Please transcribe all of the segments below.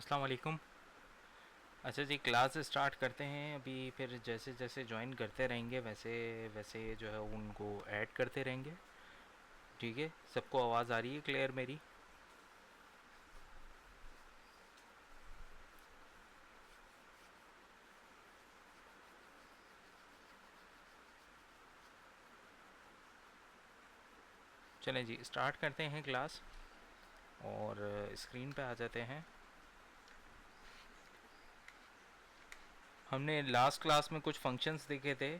अस्सलाम वालेकुम। अच्छा जी, क्लास स्टार्ट करते हैं अभी। फिर जैसे जैसे ज्वाइन करते रहेंगे वैसे वैसे जो है उनको ऐड करते रहेंगे। ठीक है, सबको आवाज़ आ रही है क्लियर मेरी? चलें जी, स्टार्ट करते हैं क्लास और स्क्रीन पे आ जाते हैं। हमने लास्ट क्लास में कुछ फंक्शंस देखे थे,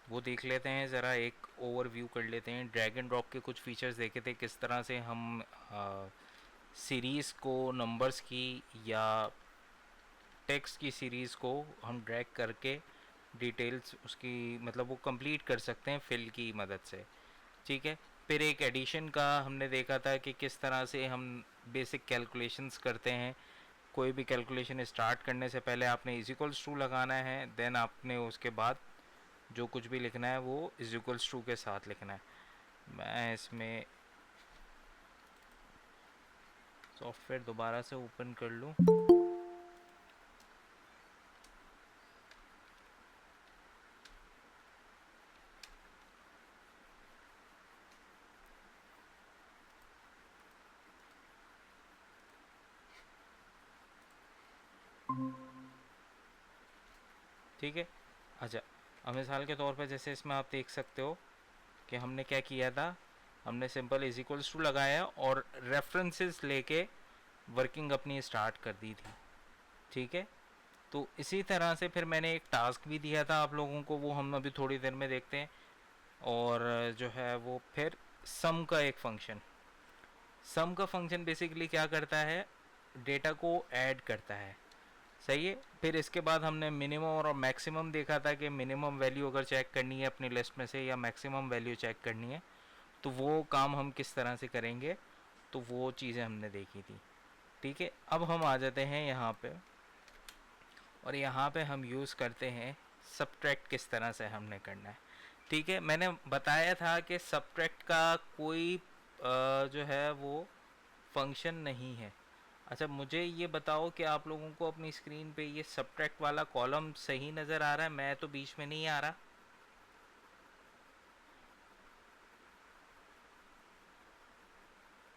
वो देख लेते हैं ज़रा, एक ओवरव्यू कर लेते हैं। ड्रैग एंड ड्रॉप के कुछ फीचर्स देखे थे, किस तरह से हम सीरीज़ को, नंबर्स की या टेक्स्ट की सीरीज़ को हम ड्रैग करके डिटेल्स उसकी मतलब वो कंप्लीट कर सकते हैं फिल की मदद से। ठीक है, फिर एक एडिशन का हमने देखा था कि किस तरह से हम बेसिक कैलकुलेशंस करते हैं। कोई भी कैलकुलेशन स्टार्ट करने से पहले आपने इज इक्वल्स टू लगाना है, देन आपने उसके बाद जो कुछ भी लिखना है वो इज इक्वल्स टू के साथ लिखना है। मैं इसमें सॉफ्टवेयर दोबारा से ओपन कर लूँ। ठीक है। अच्छा, अब मिसाल के तौर पर जैसे इसमें आप देख सकते हो कि हमने क्या किया था। हमने सिंपल इज इक्वल्स टू लगाया और रेफरेंसेस लेके वर्किंग अपनी स्टार्ट कर दी थी। ठीक है, तो इसी तरह से फिर मैंने एक टास्क भी दिया था आप लोगों को, वो हम अभी थोड़ी देर में देखते हैं। और जो है वो फिर सम का एक फंक्शन, सम का फंक्शन बेसिकली क्या करता है, डेटा को ऐड करता है। सही है। फिर इसके बाद हमने मिनिमम और मैक्सिमम देखा था कि मिनिमम वैल्यू अगर चेक करनी है अपनी लिस्ट में से या मैक्सिमम वैल्यू चेक करनी है तो वो काम हम किस तरह से करेंगे, तो वो चीज़ें हमने देखी थी। ठीक है, अब हम आ जाते हैं यहाँ पे और यहाँ पे हम यूज़ करते हैं सब्ट्रैक्ट, किस तरह से हमने करना है। ठीक है, मैंने बताया था कि सब्ट्रैक्ट का कोई जो है वो फंक्शन नहीं है। अच्छा, मुझे ये बताओ कि आप लोगों को अपनी स्क्रीन पे ये सब्ट्रैक्ट वाला कॉलम सही नज़र आ रहा है? मैं तो बीच में नहीं आ रहा।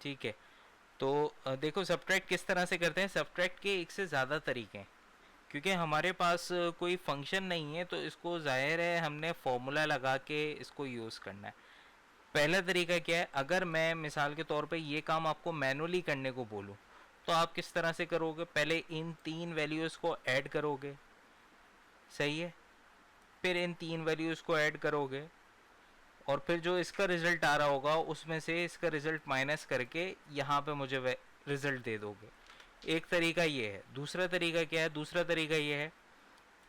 ठीक है, तो देखो सब्ट्रैक्ट किस तरह से करते हैं। सब्ट्रैक्ट के एक से ज़्यादा तरीके हैं, क्योंकि हमारे पास कोई फंक्शन नहीं है तो इसको ज़ाहिर है हमने फॉर्मूला लगा के इसको यूज़ करना है। पहला तरीका क्या है, अगर मैं मिसाल के तौर पे ये काम आपको मैनुअली करने को बोलूँ तो आप किस तरह से करोगे, पहले इन तीन वैल्यूज़ को ऐड करोगे। सही है, फिर इन तीन वैल्यूज़ को ऐड करोगे और फिर जो इसका रिज़ल्ट आ रहा होगा उसमें से इसका रिज़ल्ट माइनस करके यहाँ पे मुझे रिज़ल्ट दे दोगे। एक तरीका ये है। दूसरा तरीका क्या है, दूसरा तरीका ये है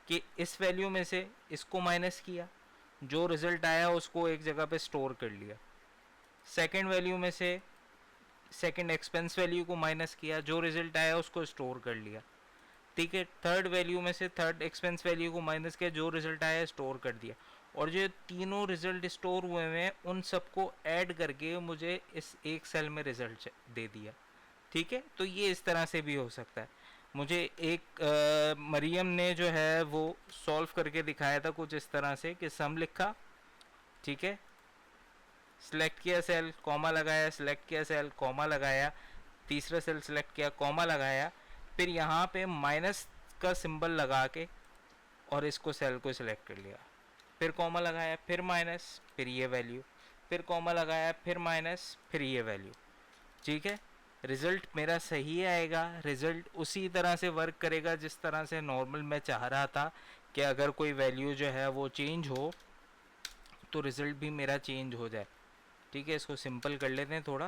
कि इस वैल्यू में से इसको माइनस किया, जो रिज़ल्ट आया उसको एक जगह पे स्टोर कर लिया। सेकंड वैल्यू में से सेकंड एक्सपेंस वैल्यू को माइनस किया, जो रिज़ल्ट आया उसको स्टोर कर लिया। ठीक है, थर्ड वैल्यू में से थर्ड एक्सपेंस वैल्यू को माइनस किया, जो रिजल्ट आया स्टोर कर दिया। और जो तीनों रिजल्ट स्टोर हुए हैं उन सबको ऐड करके मुझे इस एक सेल में रिजल्ट दे दिया। ठीक है, तो ये इस तरह से भी हो सकता है। मुझे एक मरियम ने जो है वो सॉल्व करके दिखाया था कुछ इस तरह से कि सम लिखा। ठीक है, सिलेक्ट किया सेल, कॉमा लगाया, सिलेक्ट किया सेल, कॉमा लगाया, तीसरा सेल सिलेक्ट किया, कॉमा लगाया, फिर यहाँ पे माइनस का सिंबल लगा के और इसको सेल को सिलेक्ट कर लिया, फिर कॉमा लगाया, फिर माइनस, फिर ये वैल्यू, फिर कॉमा लगाया, फिर माइनस, फिर ये वैल्यू। ठीक है, रिज़ल्ट मेरा सही आएगा, रिज़ल्ट उसी तरह से वर्क करेगा जिस तरह से नॉर्मल मैं चाह रहा था कि अगर कोई वैल्यू जो है वो चेंज हो तो रिज़ल्ट भी मेरा चेंज हो जाए। ठीक है, इसको सिंपल कर लेते हैं थोड़ा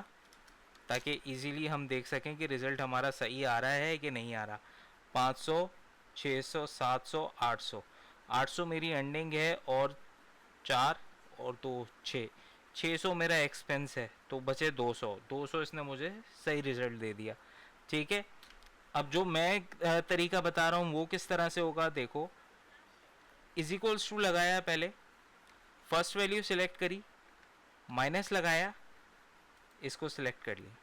ताकि इजीली हम देख सकें कि रिज़ल्ट हमारा सही आ रहा है कि नहीं आ रहा। 500, 600, 700, 800, 800 मेरी एंडिंग है और 4 और 2 6, 600 मेरा एक्सपेंस है तो बचे 200, 200 इसने मुझे सही रिज़ल्ट दे दिया। ठीक है, अब जो मैं तरीका बता रहा हूँ वो किस तरह से होगा, देखो। इज इक्वल्स टू लगाया, पहले फर्स्ट वैल्यू सिलेक्ट करी, माइनस लगाया, इसको सिलेक्ट कर लिया।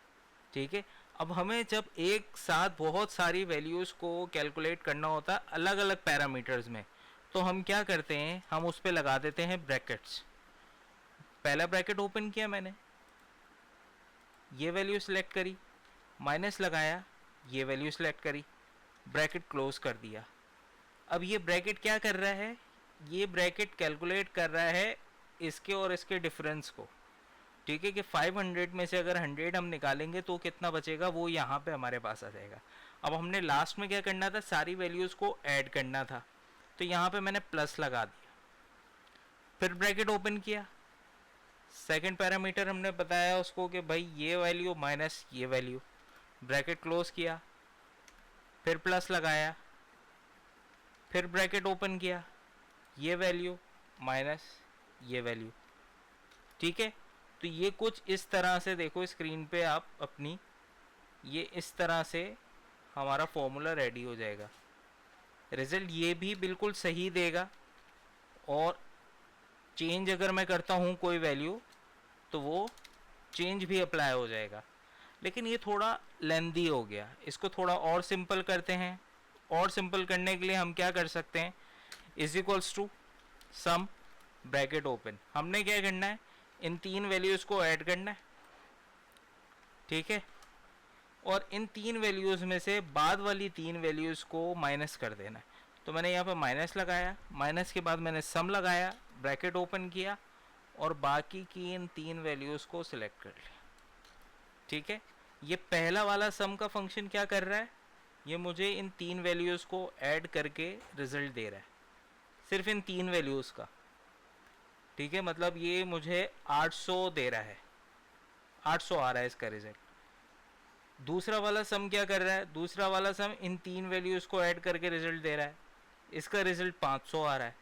ठीक है, अब हमें जब एक साथ बहुत सारी वैल्यूज़ को कैलकुलेट करना होता है अलग अलग पैरामीटर्स में, तो हम क्या करते हैं, हम उस पर लगा देते हैं ब्रैकेट्स। पहला ब्रैकेट ओपन किया मैंने, ये वैल्यू सेलेक्ट करी, माइनस लगाया, ये वैल्यू सेलेक्ट करी, ब्रैकेट क्लोज कर दिया। अब ये ब्रैकेट क्या कर रहा है, ये ब्रैकेट कैलकुलेट कर रहा है इसके और इसके डिफरेंस को। ठीक है कि 500 में से अगर 100 हम निकालेंगे तो कितना बचेगा, वो यहाँ पे हमारे पास आ जाएगा। अब हमने लास्ट में क्या करना था, सारी वैल्यूज़ को ऐड करना था, तो यहाँ पे मैंने प्लस लगा दिया, फिर ब्रैकेट ओपन किया। सेकंड पैरामीटर हमने बताया उसको कि भाई ये वैल्यू माइनस ये वैल्यू, ब्रैकेट क्लोज किया, फिर प्लस लगाया, फिर ब्रैकेट ओपन किया, ये वैल्यू माइनस ये वैल्यू। ठीक है, तो ये कुछ इस तरह से देखो स्क्रीन पे आप अपनी, ये इस तरह से हमारा फॉर्मूला रेडी हो जाएगा। रिजल्ट ये भी बिल्कुल सही देगा, और चेंज अगर मैं करता हूँ कोई वैल्यू तो वो चेंज भी अप्लाई हो जाएगा। लेकिन ये थोड़ा लेंदी हो गया, इसको थोड़ा और सिंपल करते हैं। और सिंपल करने के लिए हम क्या कर सकते हैं, is equals to sum bracket open. हमने क्या करना है, इन तीन वैल्यूज़ को ऐड करना है। ठीक है, और इन तीन वैल्यूज़ में से बाद वाली तीन वैल्यूज़ को माइनस कर देना है। तो मैंने यहाँ पर माइनस लगाया, माइनस के बाद मैंने सम लगाया, ब्रैकेट ओपन किया, और बाकी की इन तीन वैल्यूज़ को सिलेक्ट कर लिया। ठीक है, ये पहला वाला सम का फंक्शन क्या कर रहा है, ये मुझे इन तीन वैल्यूज़ को ऐड करके रिजल्ट दे रहा है, सिर्फ इन तीन वैल्यूज़ का। ठीक है, मतलब ये मुझे 800 दे रहा है, 800 आ रहा है इसका रिजल्ट। दूसरा वाला सम क्या कर रहा है, दूसरा वाला सम इन तीन वैल्यूज़ को ऐड करके रिजल्ट दे रहा है, इसका रिजल्ट 500 आ रहा है।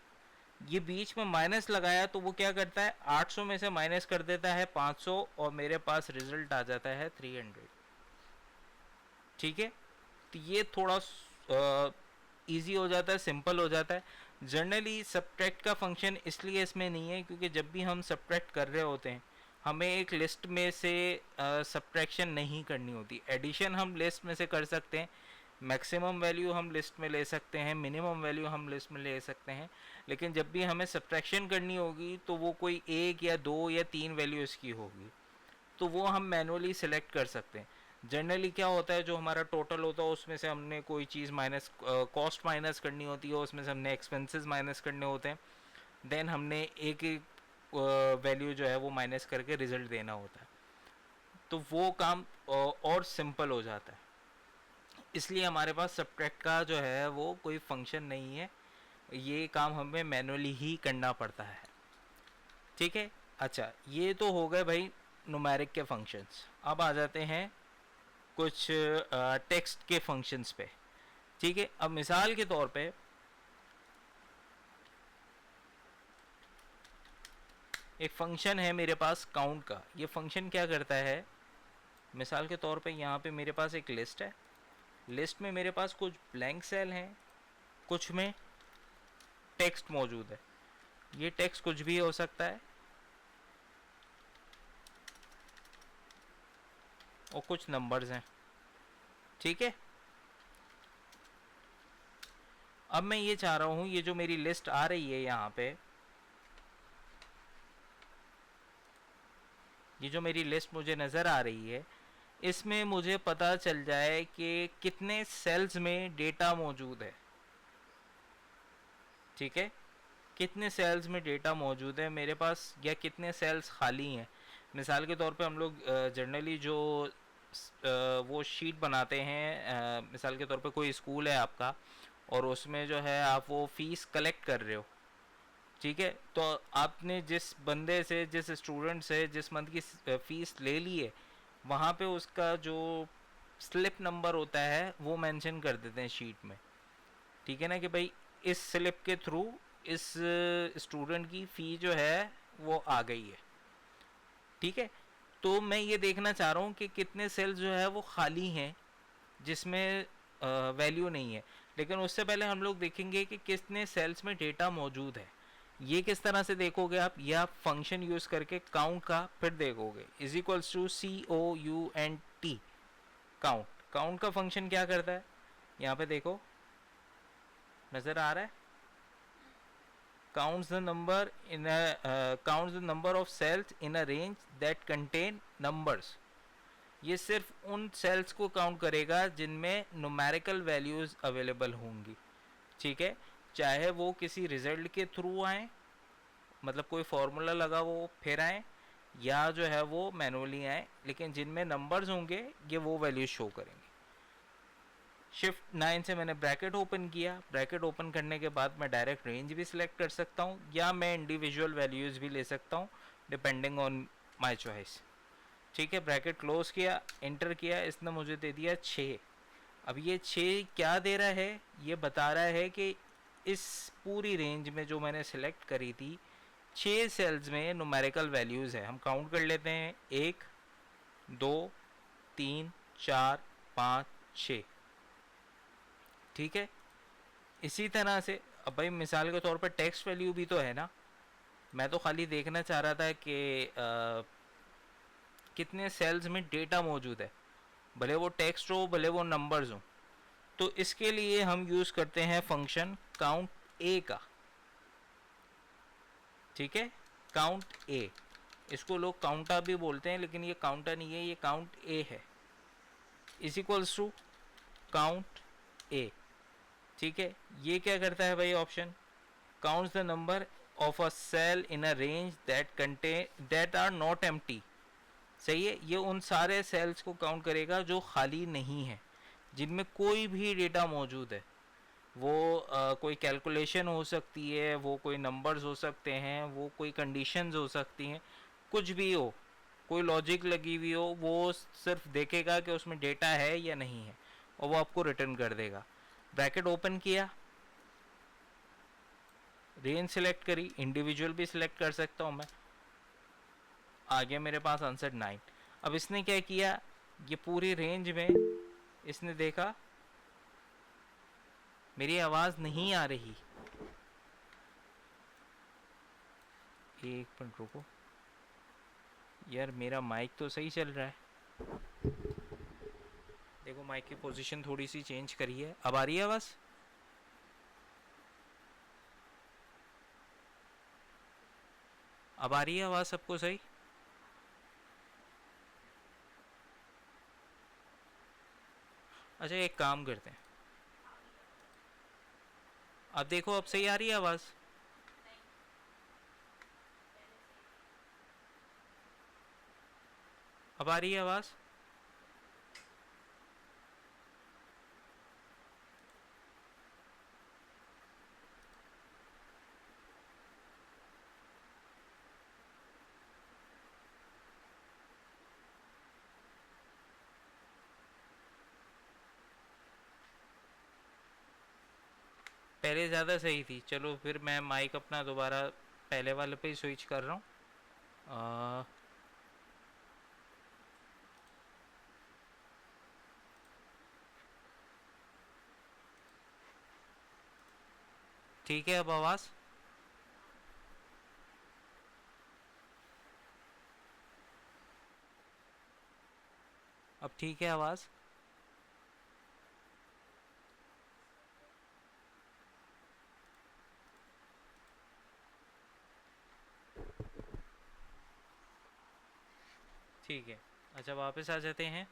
ये बीच में माइनस लगाया तो वो क्या करता है, 800 में से माइनस कर देता है 500, और मेरे पास रिजल्ट आ जाता है 300। ठीक है, तो ये थोड़ा इजी हो जाता है, सिंपल हो जाता है। जनरली सब्ट्रैक्ट का फंक्शन इसलिए इसमें नहीं है क्योंकि जब भी हम सब्ट्रैक्ट कर रहे होते हैं हमें एक लिस्ट में से सब्ट्रैक्शन नहीं करनी होती। एडिशन हम लिस्ट में से कर सकते हैं, मैक्सिमम वैल्यू हम लिस्ट में ले सकते हैं, मिनिमम वैल्यू हम लिस्ट में ले सकते हैं, लेकिन जब भी हमें सब्ट्रैक्शन करनी होगी तो वो कोई एक या दो या तीन वैल्यूज़ की होगी, तो वो हम मैनुअली सेलेक्ट कर सकते हैं। जनरली क्या होता है, जो हमारा टोटल होता है उसमें से हमने कोई चीज़ माइनस, कॉस्ट माइनस करनी होती है, उसमें से हमने एक्सपेंसेस माइनस करने होते हैं, देन हमने एक एक वैल्यू जो है वो माइनस करके रिजल्ट देना होता है, तो वो काम और सिंपल हो जाता है। इसलिए हमारे पास सब्ट्रैक्ट का जो है वो कोई फंक्शन नहीं है, ये काम हमें मैनुअली ही करना पड़ता है। ठीक है, अच्छा ये तो हो गए भाई न्यूमेरिक के फंक्शंस। अब आ जाते हैं कुछ टेक्स्ट के फंक्शंस पे। ठीक है, अब मिसाल के तौर पे एक फंक्शन है मेरे पास काउंट का। ये फंक्शन क्या करता है, मिसाल के तौर पे यहाँ पे मेरे पास एक लिस्ट है, लिस्ट में मेरे पास कुछ ब्लैंक सेल हैं, कुछ में टेक्स्ट मौजूद है। ये टेक्स्ट कुछ भी हो सकता है, और कुछ नंबर्स हैं। ठीक है, अब मैं ये चाह रहा हूँ, ये जो मेरी लिस्ट आ रही है यहाँ पे, ये जो मेरी लिस्ट मुझे नज़र आ रही है, इसमें मुझे पता चल जाए कि कितने सेल्स में डेटा मौजूद है। ठीक है, कितने सेल्स में डेटा मौजूद है मेरे पास, या कितने सेल्स खाली हैं। मिसाल के तौर पे हम लोग जनरली जो वो शीट बनाते हैं, मिसाल के तौर पे कोई स्कूल है आपका और उसमें जो है आप वो फ़ीस कलेक्ट कर रहे हो। ठीक है, तो आपने जिस बंदे से, जिस स्टूडेंट से जिस मंथ की फ़ीस ले ली है, वहाँ पे उसका जो स्लिप नंबर होता है वो मेंशन कर देते हैं शीट में। ठीक है ना, कि भाई इस स्लिप के थ्रू इस स्टूडेंट की फ़ी जो है वो आ गई है। ठीक है, तो मैं ये देखना चाह रहा हूँ कि कितने सेल्स जो है वो खाली हैं जिसमें वैल्यू नहीं है। लेकिन उससे पहले हम लोग देखेंगे कि कितने सेल्स में डेटा मौजूद है। ये किस तरह से देखोगे आप, ये आप फंक्शन यूज़ करके काउंट का फिर देखोगे, is equals to COUNT। Count का फंक्शन क्या करता है, यहाँ पे देखो नज़र आ रहा है, counts the number in a counts the number of cells in a range that contain numbers. ये सिर्फ उन सेल्स को काउंट करेगा जिनमें न्यूमेरिकल वैल्यूज़ अवेलेबल होंगी, ठीक है, चाहे वो किसी रिजल्ट के थ्रू आए, मतलब कोई फार्मूला लगा वो फिर आए, या जो है वो मैनुअली आए, लेकिन जिनमें नंबर्स होंगे ये वो वैल्यूज शो करेंगे। शिफ्ट 9 से मैंने ब्रैकेट ओपन किया, ब्रैकेट ओपन करने के बाद मैं डायरेक्ट रेंज भी सिलेक्ट कर सकता हूँ या मैं इंडिविजुअल वैल्यूज़ भी ले सकता हूँ डिपेंडिंग ऑन माई चॉइस, ठीक है। ब्रैकेट क्लोज किया, एंटर किया, इसने मुझे दे दिया 6। अब ये 6 क्या दे रहा है, ये बता रहा है कि इस पूरी रेंज में जो मैंने सेलेक्ट करी थी 6 सेल्स में न्यूमेरिकल वैल्यूज़ है। हम काउंट कर लेते हैं, 1 2 3 4 5 6, ठीक है। इसी तरह से अब भाई मिसाल के तौर पर टेक्स्ट वैल्यू भी तो है ना, मैं तो खाली देखना चाह रहा था कि कितने सेल्स में डेटा मौजूद है, भले वो टेक्स्ट हो भले वो नंबर्स हो। तो इसके लिए हम यूज़ करते हैं फंक्शन काउंट ए का, ठीक है, काउंट ए। इसको लोग काउंटा भी बोलते हैं लेकिन ये काउंटा नहीं है, ये काउंट ए है, is equals to count A, ठीक है। ये क्या करता है भाई option, counts the number of a cell in a range that are not empty, सही है। ये उन सारे सेल्स को काउंट करेगा जो खाली नहीं है, जिनमें कोई भी डेटा मौजूद है। वो कोई कैलकुलेशन हो सकती है, वो कोई नंबर्स हो सकते हैं, वो कोई कंडीशंस हो सकती हैं, कुछ भी हो, कोई लॉजिक लगी हुई हो, वो सिर्फ देखेगा कि उसमें डेटा है या नहीं है और वो आपको रिटर्न कर देगा। ब्रैकेट ओपन किया, रेंज सिलेक्ट करी, इंडिविजुअल भी सिलेक्ट कर सकता हूँ मैं, आ गया मेरे पास आंसर 9। अब इसने क्या किया, ये पूरी रेंज में इसने देखा मेरी आवाज़ नहीं आ रही, एक मिनट रुको यार, मेरा माइक तो सही चल रहा है, देखो माइक की पोजीशन थोड़ी सी चेंज करी है, अब आ रही है आवाज़, अब आ रही है आवाज़ सबको सही। अच्छा एक काम करते हैं, अब देखो अब सही आ रही है आवाज़, अब आ रही है आवाज़, पहले ज़्यादा सही थी। चलो फिर मैं माइक अपना दोबारा पहले वाले पे ही स्विच कर रहा हूँ। ठीक है, अब आवाज़, अब ठीक है आवाज़, ठीक है। अच्छा वापस आ जाते हैं,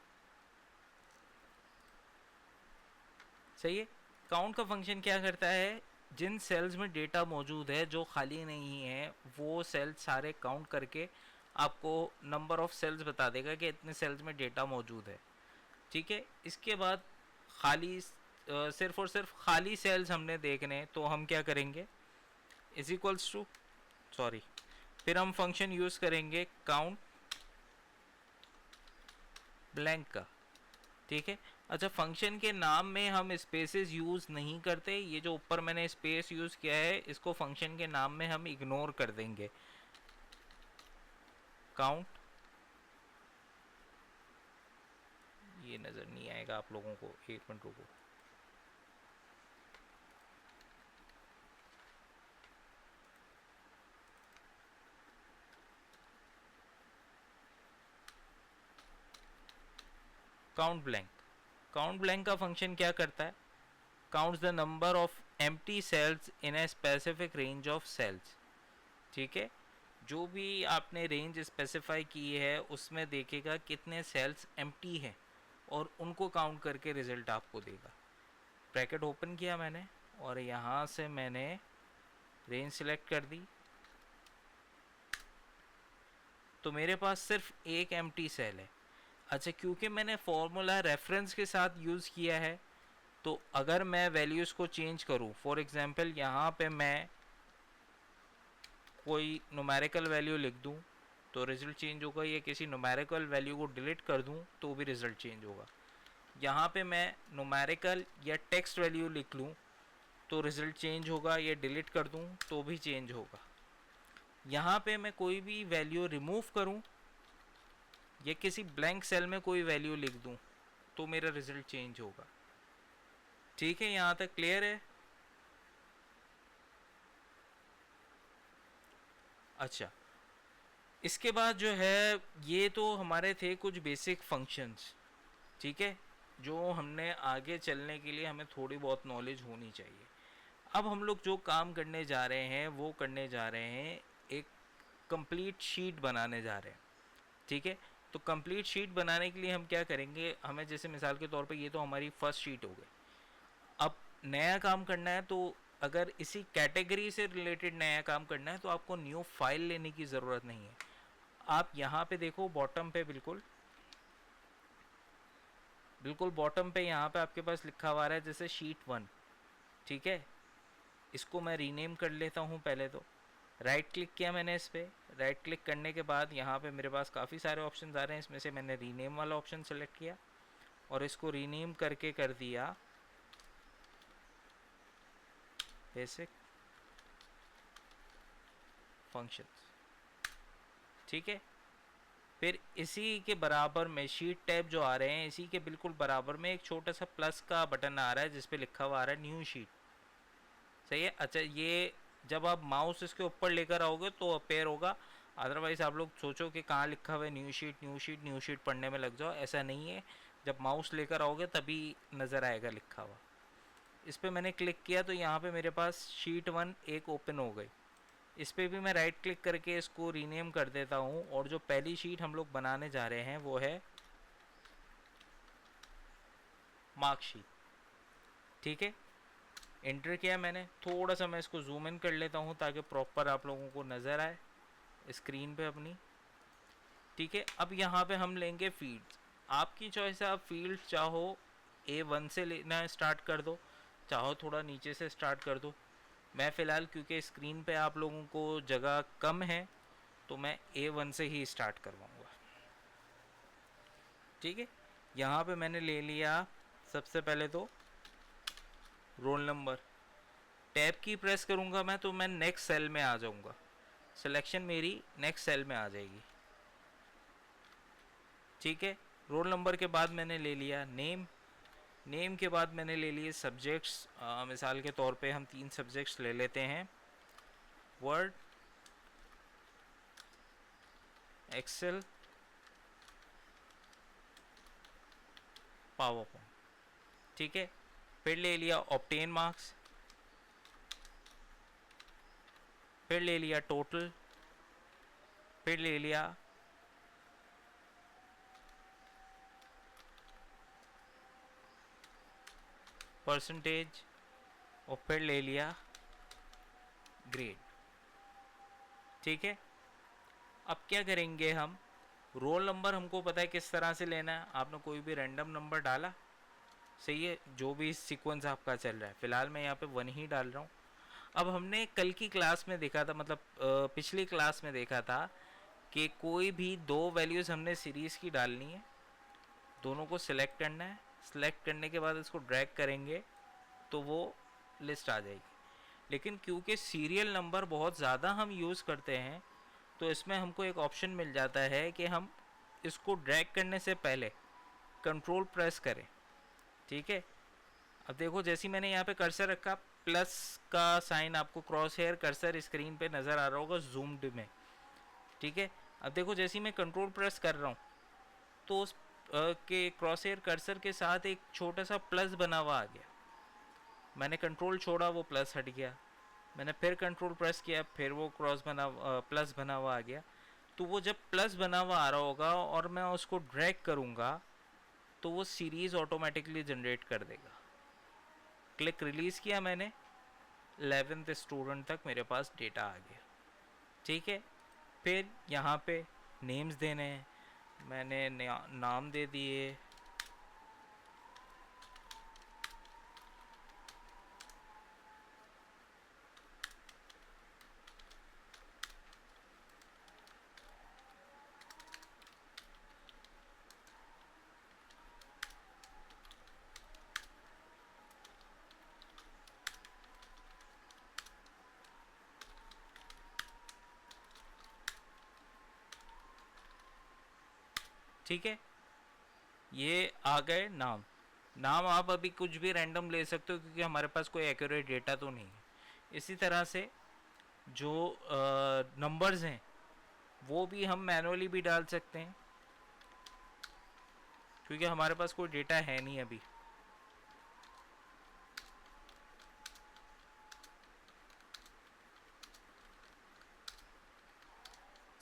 सही है। काउंट का फंक्शन क्या करता है, जिन सेल्स में डेटा मौजूद है जो खाली नहीं है वो सेल्स सारे काउंट करके आपको नंबर ऑफ सेल्स बता देगा कि इतने सेल्स में डेटा मौजूद है, ठीक है। इसके बाद खाली सिर्फ और सिर्फ खाली सेल्स हमने देखने, तो हम क्या करेंगे, इज इक्वल्स टू, सॉरी, फिर हम फंक्शन यूज़ करेंगे काउंट ब्लैंक का, ठीक है। अच्छा फंक्शन के नाम में हम स्पेसेस यूज़ नहीं करते, ये जो ऊपर मैंने स्पेस यूज़ किया है इसको फंक्शन के नाम में हम इग्नोर कर देंगे। काउंट, ये नज़र नहीं आएगा आप लोगों को, एक मिनट रुको, काउंट ब्लैंक, काउंट ब्लैंक का फंक्शन क्या करता है, counts the number of empty cells in a specific range of cells. ठीक है, जो भी आपने रेंज स्पेसिफाई की है उसमें देखेगा कितने सेल्स एम्प्टी हैं और उनको काउंट करके रिजल्ट आपको देगा। ब्रैकेट ओपन किया मैंने और यहाँ से मैंने रेंज सिलेक्ट कर दी, तो मेरे पास सिर्फ एक एम्प्टी सेल है। अच्छा, क्योंकि मैंने फॉर्मूला रेफरेंस के साथ यूज़ किया है, तो अगर मैं वैल्यूज़ को चेंज करूँ, फॉर एग्जांपल यहाँ पे मैं कोई न्यूमेरिकल वैल्यू लिख दूँ तो रिज़ल्ट चेंज होगा, या किसी न्यूमेरिकल वैल्यू को डिलीट कर दूँ तो भी रिज़ल्ट चेंज होगा। यहाँ पे मैं न्यूमेरिकल या टेक्स्ट वैल्यू लिख लूँ तो रिज़ल्ट चेंज होगा, या डिलीट कर दूँ तो भी चेंज होगा। यहाँ पे मैं कोई भी वैल्यू रिमूव करूँ या किसी ब्लैंक सेल में कोई वैल्यू लिख दूँ तो मेरा रिज़ल्ट चेंज होगा। ठीक है, यहाँ तक क्लियर है? अच्छा, इसके बाद जो है, ये तो हमारे थे कुछ बेसिक फंक्शंस। ठीक है, जो हमने आगे चलने के लिए हमें थोड़ी बहुत नॉलेज होनी चाहिए। अब हम लोग जो काम करने जा रहे हैं वो करने जा रहे हैं, एक कंप्लीट शीट बनाने जा रहे हैं। ठीक है, तो कंप्लीट शीट बनाने के लिए हम क्या करेंगे, हमें जैसे मिसाल के तौर पे ये तो हमारी फर्स्ट शीट हो गई। अब नया काम करना है, तो अगर इसी कैटेगरी से रिलेटेड नया काम करना है तो आपको न्यू फाइल लेने की ज़रूरत नहीं है। आप यहाँ पे देखो बॉटम पे, बिल्कुल बिल्कुल बॉटम पे यहाँ पे आपके पास लिखा हुआ है जैसे शीट 1। ठीक है, इसको मैं रीनेम कर लेता हूँ। पहले तो राइट क्लिक किया मैंने इस पर। राइट क्लिक करने के बाद यहाँ पे मेरे पास काफ़ी सारे ऑप्शन आ रहे हैं, इसमें से मैंने रीनेम वाला ऑप्शन सेलेक्ट किया और इसको रीनेम करके कर दिया बेसिक फंक्शंस। ठीक है, फिर इसी के बराबर में शीट टैब जो आ रहे हैं, इसी के बिल्कुल बराबर में एक छोटा सा प्लस का बटन आ रहा है जिस पे लिखा हुआ आ रहा है न्यू शीट। सही है। अच्छा, ये जब आप माउस इसके ऊपर लेकर आओगे तो अपेयर होगा, अदरवाइज़ आप लोग सोचो कि कहाँ लिखा हुआ है new sheet new sheet new sheet पढ़ने में लग जाओ, ऐसा नहीं है। जब माउस लेकर आओगे तभी नज़र आएगा लिखा हुआ। इस पर मैंने क्लिक किया तो यहाँ पे मेरे पास शीट 1 एक ओपन हो गई। इस पर भी मैं राइट क्लिक करके इसको रीनेम कर देता हूँ, और जो पहली शीट हम लोग बनाने जा रहे हैं वो है मार्कशीट। ठीक है, एंटर किया मैंने। थोड़ा सा मैं इसको जूम इन कर लेता हूँ ताकि प्रॉपर आप लोगों को नज़र आए स्क्रीन पे अपनी। ठीक है, अब यहाँ पे हम लेंगे फील्ड्स। आपकी चॉइस है, आप फील्ड चाहो A1 से लेना स्टार्ट कर दो, चाहो थोड़ा नीचे से स्टार्ट कर दो। मैं फ़िलहाल क्योंकि स्क्रीन पे आप लोगों को जगह कम है तो मैं A1 से ही स्टार्ट करवाऊँगा। ठीक है, यहाँ पे मैंने ले लिया सबसे पहले तो रोल नंबर। टैब की प्रेस करूँगा मैं तो मैं नेक्स्ट सेल में आ जाऊँगा, सिलेक्शन मेरी नेक्स्ट सेल में आ जाएगी। ठीक है, रोल नंबर के बाद मैंने ले लिया नेम। नेम के बाद मैंने ले लिए सब्जेक्ट्स। मिसाल के तौर पे हम 3 सब्जेक्ट्स ले लेते हैं, वर्ड, एक्सेल, पावर पॉइंट। ठीक है, फिर ले लिया ऑब्टेन मार्क्स, फिर ले लिया टोटल, फिर ले लिया परसेंटेज, और फिर ले लिया ग्रेड। ठीक है, अब क्या करेंगे हम, रोल नंबर हमको पता है किस तरह से लेना है। आपने कोई भी रैंडम नंबर डाला, सही है, जो भी सीक्वेंस आपका चल रहा है। फ़िलहाल मैं यहाँ पे 1 ही डाल रहा हूँ। अब हमने कल की क्लास में देखा था, मतलब पिछली क्लास में देखा था कि कोई भी 2 वैल्यूज़ हमने सीरीज़ की डालनी है, दोनों को सिलेक्ट करना है। सिलेक्ट करने के बाद इसको ड्रैग करेंगे तो वो लिस्ट आ जाएगी। लेकिन क्योंकि सीरियल नंबर बहुत ज़्यादा हम यूज़ करते हैं तो इसमें हमको एक ऑप्शन मिल जाता है कि हम इसको ड्रैग करने से पहले कंट्रोल प्रेस करें। ठीक है, अब देखो जैसे ही मैंने यहाँ पे कर्सर रखा, प्लस का साइन आपको क्रॉस हेयर कर्सर स्क्रीन पे नज़र आ रहा होगा जूम्ड में। ठीक है, अब देखो जैसे ही मैं कंट्रोल प्रेस कर रहा हूँ तो उस के क्रॉस हेयर कर्सर के साथ एक छोटा सा प्लस बना हुआ आ गया, मैंने कंट्रोल छोड़ा वो प्लस हट गया, मैंने फिर कंट्रोल प्रेस किया फिर वो प्लस बना हुआ आ गया। तो वो जब प्लस बना हुआ आ रहा होगा और मैं उसको ड्रैग करूँगा तो वो सीरीज़ ऑटोमेटिकली जनरेट कर देगा। क्लिक रिलीज़ किया मैंने, 11th स्टूडेंट तक मेरे पास डेटा आ गया। ठीक है, फिर यहाँ पे नेम्स देने हैं, मैंने नाम दे दिए, ठीक है, ये आ गए नाम। नाम आप अभी कुछ भी रैंडम ले सकते हो क्योंकि हमारे पास कोई एक्यूरेट डेटा तो नहीं है। इसी तरह से जो नंबर्स हैं वो भी हम मैनुअली भी डाल सकते हैं क्योंकि हमारे पास कोई डेटा है नहीं अभी।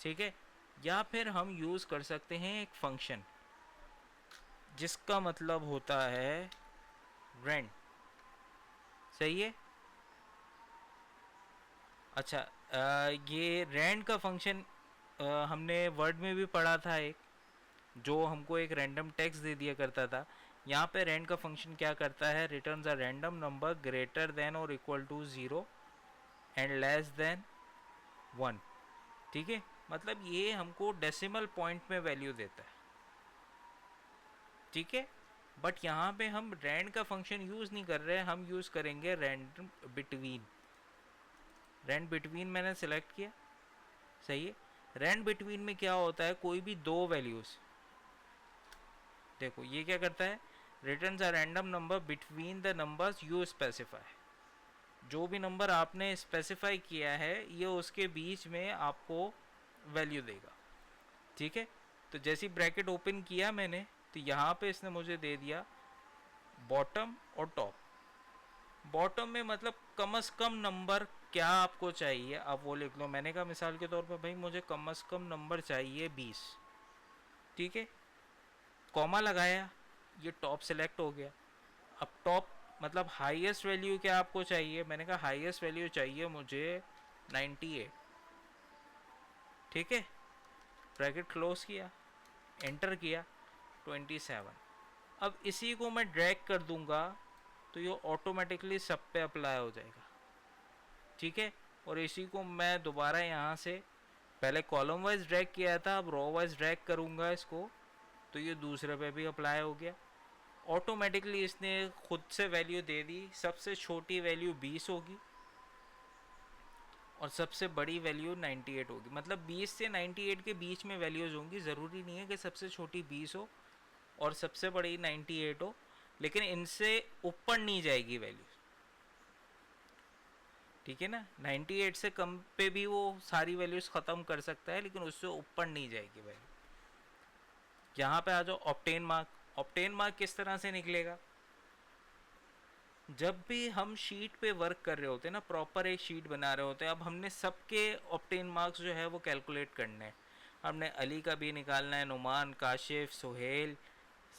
ठीक है, या फिर हम यूज़ कर सकते हैं एक फंक्शन जिसका मतलब होता है रेंट। सही है। अच्छा, ये रेंट का फंक्शन हमने वर्ड में भी पढ़ा था, एक जो हमको एक रैंडम टेक्स्ट दे दिया करता था। यहाँ पे रेंट का फंक्शन क्या करता है, returns a random number greater than और equal to 0 and less than 1। ठीक है, मतलब ये हमको डेसिमल पॉइंट में वैल्यू देता है। ठीक है, बट यहाँ पे हम रैंड का फंक्शन यूज़ नहीं कर रहे, हम यूज़ करेंगे रैंड बिटवीन। रैंड बिटवीन मैंने सेलेक्ट किया, सही है। रैंड बिटवीन में क्या होता है, कोई भी दो वैल्यूज़, देखो ये क्या करता है, returns a random number between the numbers you specify. जो भी नंबर आपने स्पेसिफाई किया है ये उसके बीच में आपको वैल्यू देगा। ठीक है, तो जैसी ब्रैकेट ओपन किया मैंने तो यहाँ पे इसने मुझे दे दिया बॉटम और टॉप। बॉटम में मतलब कम से कम नंबर क्या आपको चाहिए आप वो लिख लो। मैंने कहा मिसाल के तौर पर भाई मुझे कम से कम नंबर चाहिए 20। ठीक है, कॉमा लगाया, ये टॉप सेलेक्ट हो गया। अब टॉप मतलब हाईएस्ट वैल्यू क्या आपको चाहिए, मैंने कहा हाईएस्ट वैल्यू चाहिए मुझे 98। ठीक है, ब्रैकेट क्लोज किया, एंटर किया, 27। अब इसी को मैं ड्रैग कर दूंगा तो ये ऑटोमेटिकली सब पे अप्लाई हो जाएगा। ठीक है, और इसी को मैं दोबारा यहाँ से पहले कॉलम वाइज ड्रैग किया था, अब रो वाइज ड्रैग करूँगा इसको तो ये दूसरे पे भी अप्लाई हो गया। ऑटोमेटिकली इसने खुद से वैल्यू दे दी, सबसे छोटी वैल्यू 20 होगी और सबसे बड़ी वैल्यू 98 होगी। मतलब 20 से 98 के बीच में वैल्यूज़ होंगी, ज़रूरी नहीं है कि सबसे छोटी 20 हो और सबसे बड़ी 98 हो, लेकिन इनसे ऊपर नहीं जाएगी वैल्यू। ठीक है ना, 98 से कम पे भी वो सारी वैल्यूज़ ख़त्म कर सकता है लेकिन उससे ऊपर नहीं जाएगी वैल्यू। यहाँ पे आ जाओ ऑप्टेन मार्क। ऑप्टेन मार्क किस तरह से निकलेगा, जब भी हम शीट पे वर्क कर रहे होते हैं ना, प्रॉपर एक शीट बना रहे होते हैं, अब हमने सबके ऑप्टेन मार्क्स जो है वो कैलकुलेट करने हैं। हमने अली का भी निकालना है, नुमान, काशिफ, सुहेल,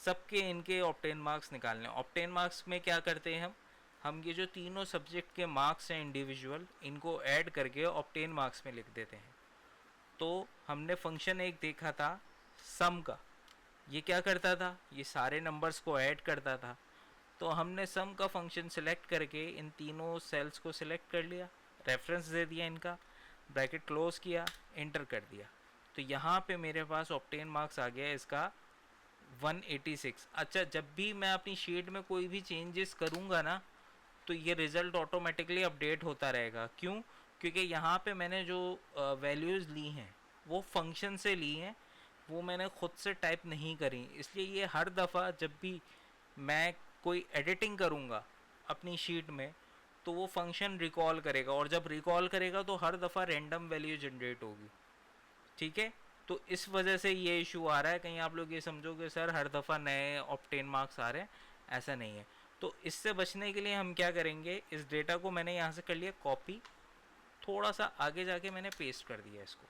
सबके इनके ऑप्टेन मार्क्स निकालने हैं। ऑप्टेन मार्क्स में क्या करते हैं हम ये जो तीनों सब्जेक्ट के मार्क्स हैं इंडिविजुअल, इनको ऐड करके ऑप्टेन मार्क्स में लिख देते हैं। तो हमने फंक्शन एक देखा था सम का, ये क्या करता था, ये सारे नंबर्स को ऐड करता था। तो हमने सम का फंक्शन सेलेक्ट करके इन तीनों सेल्स को सिलेक्ट कर लिया, रेफरेंस दे दिया इनका, ब्रैकेट क्लोज किया, एंटर कर दिया। तो यहाँ पे मेरे पास ऑप्टेन मार्क्स आ गया इसका 186। अच्छा, जब भी मैं अपनी शीट में कोई भी चेंजेस करूँगा ना तो ये रिज़ल्ट ऑटोमेटिकली अपडेट होता रहेगा। क्यों, क्योंकि यहाँ पे मैंने जो वैल्यूज़ ली हैं वो फंक्शन से ली हैं, वो मैंने खुद से टाइप नहीं करी, इसलिए ये हर दफ़ा जब भी मैं कोई एडिटिंग करूँगा अपनी शीट में तो वो फंक्शन रिकॉल करेगा, और जब रिकॉल करेगा तो हर दफ़ा रैंडम वैल्यू जनरेट होगी। ठीक है, तो इस वजह से ये इशू आ रहा है। कहीं आप लोग ये समझोगे सर हर दफ़ा नए ऑप्टेन मार्क्स आ रहे हैं, ऐसा नहीं है। तो इससे बचने के लिए हम क्या करेंगे, इस डेटा को मैंने यहाँ से कर लिया कॉपी, थोड़ा सा आगे जाके मैंने पेस्ट कर दिया इसको,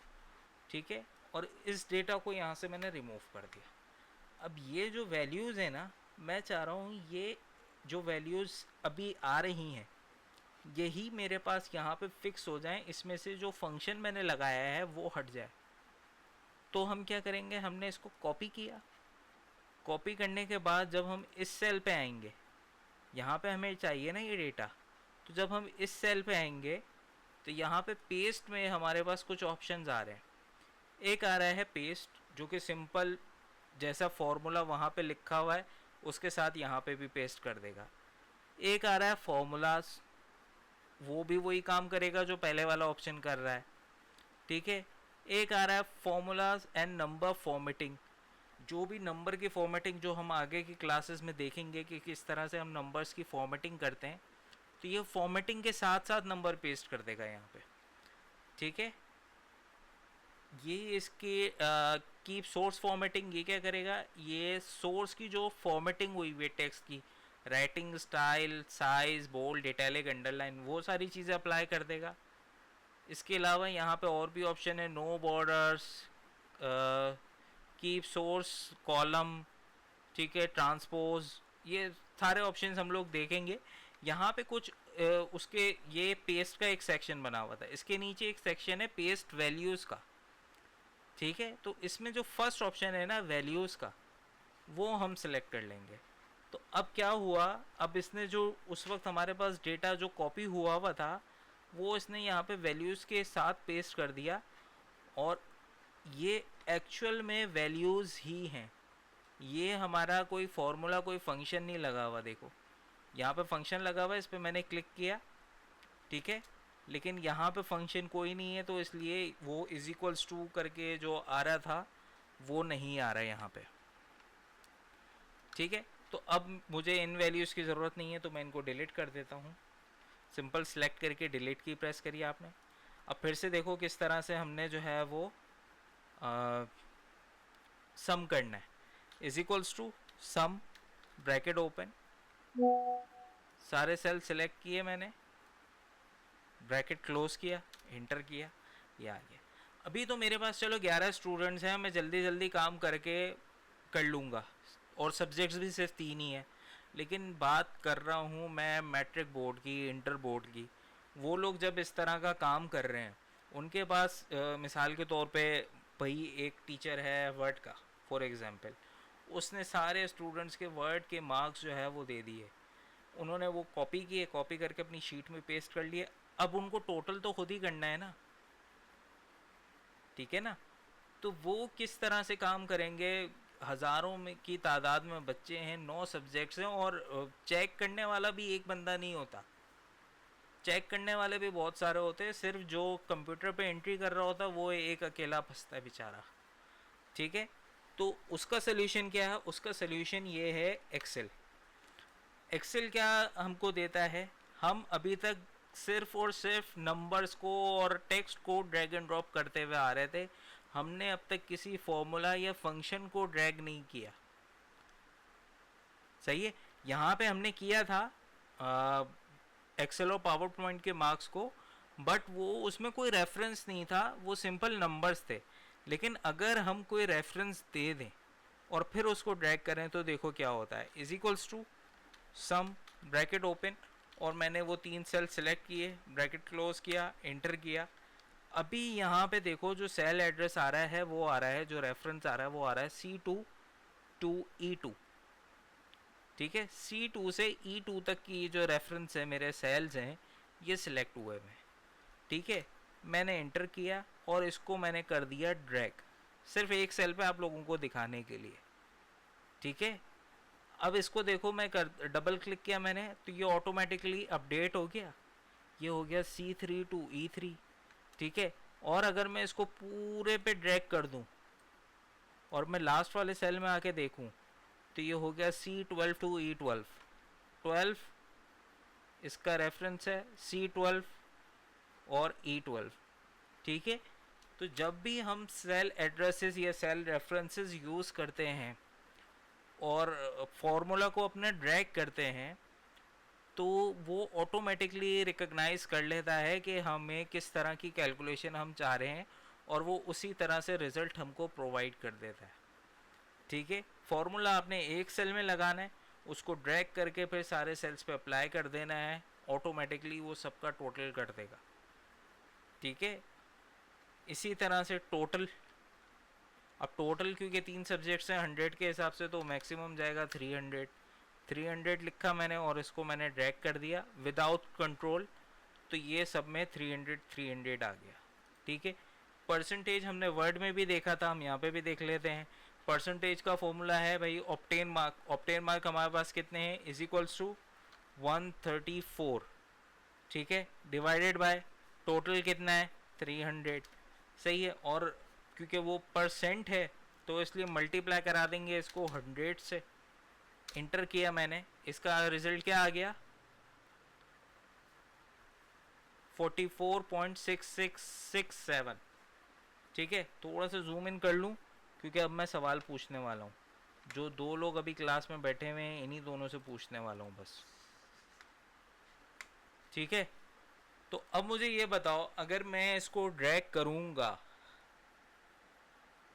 ठीक है, और इस डेटा को यहाँ से मैंने रिमूव कर दिया। अब ये जो वैल्यूज़ है ना, मैं चाह रहा हूँ ये जो वैल्यूज़ अभी आ रही हैं यही मेरे पास यहाँ पे फिक्स हो जाएं, इसमें से जो फंक्शन मैंने लगाया है वो हट जाए। तो हम क्या करेंगे, हमने इसको कॉपी किया, कॉपी करने के बाद जब हम इस सेल पे आएंगे, यहाँ पे हमें चाहिए ना ये डेटा, तो जब हम इस सेल पे आएंगे तो यहाँ पे पेस्ट में हमारे पास कुछ ऑप्शंस आ रहे हैं। एक आ रहा है पेस्ट, जो कि सिंपल जैसा फॉर्मूला वहाँ पे लिखा हुआ है उसके साथ यहाँ पे भी पेस्ट कर देगा। एक आ रहा है फॉर्मूलाज, वो भी वही काम करेगा जो पहले वाला ऑप्शन कर रहा है, ठीक है। एक आ रहा है फॉर्मूलाज एंड नंबर फॉर्मेटिंग, जो भी नंबर की फॉर्मेटिंग जो हम आगे की क्लासेस में देखेंगे कि किस तरह से हम नंबर्स की फॉर्मेटिंग करते हैं, तो ये फॉर्मेटिंग के साथ साथ नंबर पेस्ट कर देगा यहाँ पे, ठीक है। ये इसके कीप सोर्स फॉर्मेटिंग, ये क्या करेगा, ये सोर्स की जो फॉर्मेटिंग हुई हुई है टेक्स्ट की, writing style, size, bold, italic, underline, वो सारी चीज़ें अप्लाई कर देगा। इसके अलावा यहाँ पे और भी ऑप्शन है, no borders, keep source column, ठीक है, ट्रांसपोज, ये सारे ऑप्शंस हम लोग देखेंगे। यहाँ पे कुछ उसके ये पेस्ट का एक सेक्शन बना हुआ था, इसके नीचे एक सेक्शन है पेस्ट वैल्यूज़ का, ठीक है। तो इसमें जो फर्स्ट ऑप्शन है ना वैल्यूज़ का, वो हम सिलेक्ट कर लेंगे। तो अब क्या हुआ, अब इसने जो उस वक्त हमारे पास डेटा जो कॉपी हुआ हुआ था वो इसने यहाँ पे वैल्यूज़ के साथ पेस्ट कर दिया, और ये एक्चुअल में वैल्यूज़ ही हैं। ये हमारा कोई फॉर्मूला, कोई फंक्शन नहीं लगा हुआ। देखो यहाँ पे फंक्शन लगा हुआ है, इस पर मैंने क्लिक किया, ठीक है, लेकिन यहाँ पे फंक्शन कोई नहीं है, तो इसलिए वो इज इक्वल्स टू करके जो आ रहा था वो नहीं आ रहा है यहाँ पे, ठीक है। तो अब मुझे इन वैल्यूज़ की ज़रूरत नहीं है, तो मैं इनको डिलीट कर देता हूँ। सिंपल सेलेक्ट करके डिलीट की प्रेस करिए आपने। अब फिर से देखो किस तरह से हमने जो है वो सम करना है। Is equals to sum, bracket open, सारे सेल सिलेक्ट किए मैंने, ब्रैकेट क्लोज किया, इंटर किया, ये आ गया। अभी तो मेरे पास चलो 11 स्टूडेंट्स हैं, मैं जल्दी जल्दी काम करके कर लूँगा, और सब्जेक्ट्स भी सिर्फ 3 ही हैं। लेकिन बात कर रहा हूँ मैं मैट्रिक बोर्ड की, इंटर बोर्ड की, वो लोग जब इस तरह का काम कर रहे हैं, उनके पास मिसाल के तौर पे भाई एक टीचर है वर्ड का फॉर एग्ज़ाम्पल, उसने सारे स्टूडेंट्स के वर्ड के मार्क्स जो है वो दे दिए, उन्होंने वो कॉपी किए, कॉपी करके अपनी शीट में पेस्ट कर लिए। अब उनको टोटल तो खुद ही करना है ना, ठीक है ना। तो वो किस तरह से काम करेंगे, हज़ारों में की तादाद में बच्चे हैं, 9 सब्जेक्ट्स हैं, और चेक करने वाला भी एक बंदा नहीं होता, चेक करने वाले भी बहुत सारे होते हैं, सिर्फ जो कंप्यूटर पे एंट्री कर रहा होता है वो एक अकेला फंसता है बेचारा, ठीक है। तो उसका सल्यूशन क्या है, उसका सल्यूशन ये है एक्सेल। एक्सेल क्या हमको देता है, हम अभी तक सिर्फ और सिर्फ नंबर्स को और टेक्स्ट को ड्रैग एंड ड्रॉप करते हुए आ रहे थे, हमने अब तक किसी फॉर्मूला या फंक्शन को ड्रैग नहीं किया, सही है। यहाँ पे हमने किया था एक्सेल और पावर पॉइंट के मार्क्स को, बट वो उसमें कोई रेफरेंस नहीं था, वो सिंपल नंबर्स थे। लेकिन अगर हम कोई रेफरेंस दे दें और फिर उसको ड्रैग करें तो देखो क्या होता है, is equals to sum, bracket open, और मैंने वो 3 सेल सेलेक्ट किए, ब्रैकेट क्लोज किया, इंटर किया। अभी यहाँ पे देखो जो सेल एड्रेस आ रहा है वो आ रहा है, जो रेफरेंस आ रहा है वो आ रहा है C2 to E2, ठीक है। C2 से E2 तक की जो रेफरेंस है, मेरे सेल्स हैं, ये सिलेक्ट हुए हैं, ठीक है। मैंने इंटर किया और इसको मैंने कर दिया ड्रैग, सिर्फ एक सेल पे आप लोगों को दिखाने के लिए, ठीक है। अब इसको देखो, मैं कर डबल क्लिक किया मैंने, तो ये ऑटोमेटिकली अपडेट हो गया, ये हो गया C3 to E3, ठीक है। और अगर मैं इसको पूरे पे ड्रैग कर दूं और मैं लास्ट वाले सेल में आके देखूं, तो ये हो गया C12 to E12, 12 इसका रेफरेंस है, C12 और E12, ठीक है। तो जब भी हम सेल एड्रेसेस या सेल रेफरेंसेस यूज़ करते हैं और फॉर्मूला को अपना ड्रैग करते हैं, तो वो ऑटोमेटिकली रिकग्नाइज कर लेता है कि हमें किस तरह की कैलकुलेशन हम चाह रहे हैं, और वो उसी तरह से रिजल्ट हमको प्रोवाइड कर देता है। ठीक है, फॉर्मूला आपने एक सेल में लगाना है, उसको ड्रैग करके फिर सारे सेल्स पे अप्लाई कर देना है, ऑटोमेटिकली वो सबका टोटल कर देगा। ठीक है, इसी तरह से टोटल, अब टोटल क्योंकि 3 सब्जेक्ट्स हैं 100 के हिसाब से, तो मैक्सिमम जाएगा 300। 300 लिखा मैंने और इसको मैंने ड्रैग कर दिया विदाउट कंट्रोल, तो ये सब में 300 आ गया। ठीक है, परसेंटेज हमने वर्ड में भी देखा था, हम यहाँ पे भी देख लेते हैं। परसेंटेज का फॉर्मूला है भाई ऑप्टेन मार्क। ऑप्टेन मार्क हमारे पास कितने हैं, इज इक्वल्स टू 134। ठीक है, डिवाइडेड बाय टोटल कितना है 300। सही है, और क्योंकि वो परसेंट है तो इसलिए मल्टीप्लाई करा देंगे इसको 100 से। इंटर किया मैंने, इसका रिजल्ट क्या आ गया 44.6667। ठीक है, थोड़ा सा जूम इन कर लूँ क्योंकि अब मैं सवाल पूछने वाला हूँ। जो दो लोग अभी क्लास में बैठे हुए हैं इन्हीं दोनों से पूछने वाला हूँ बस। ठीक है, तो अब मुझे ये बताओ, अगर मैं इसको ड्रैग करूँगा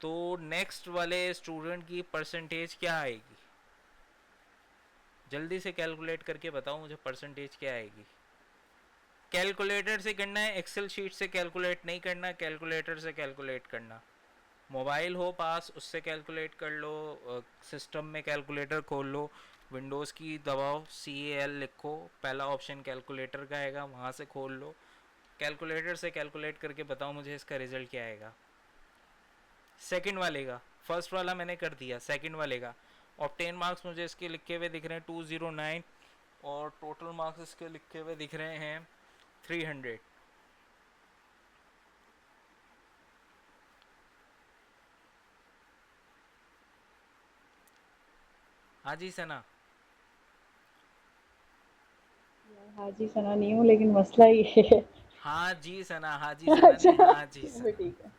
तो नेक्स्ट वाले स्टूडेंट की परसेंटेज क्या आएगी? जल्दी से कैलकुलेट करके बताओ मुझे परसेंटेज क्या आएगी। कैलकुलेटर से करना है, एक्सेल शीट से कैलकुलेट नहीं करना, कैलकुलेटर से कैलकुलेट करना। मोबाइल हो पास उससे कैलकुलेट कर लो, सिस्टम में कैलकुलेटर खोल लो, विंडोज़ की दबाओ, CAL लिखो, पहला ऑप्शन कैलकुलेटर का आएगा, वहाँ से खोल लो। कैलकुलेटर से कैलकुलेट करके बताओ मुझे इसका रिजल्ट क्या आएगा। सेकंड वाले का, फर्स्ट वाला मैंने कर दिया, सेकंड वाले का ऑब्टेन मार्क्स मुझे इसके लिखे हुए दिख रहे हैं 209, और टोटल मार्क्स इसके लिखे हुए दिख रहे हैं 300। हाँ जी सना। हाँ जी सना नहीं हूँ, लेकिन मसला ये है। हाँ जी सना, हाँ जी सना अच्छा, नहीं, हाँ जी चलो सना। ठीक है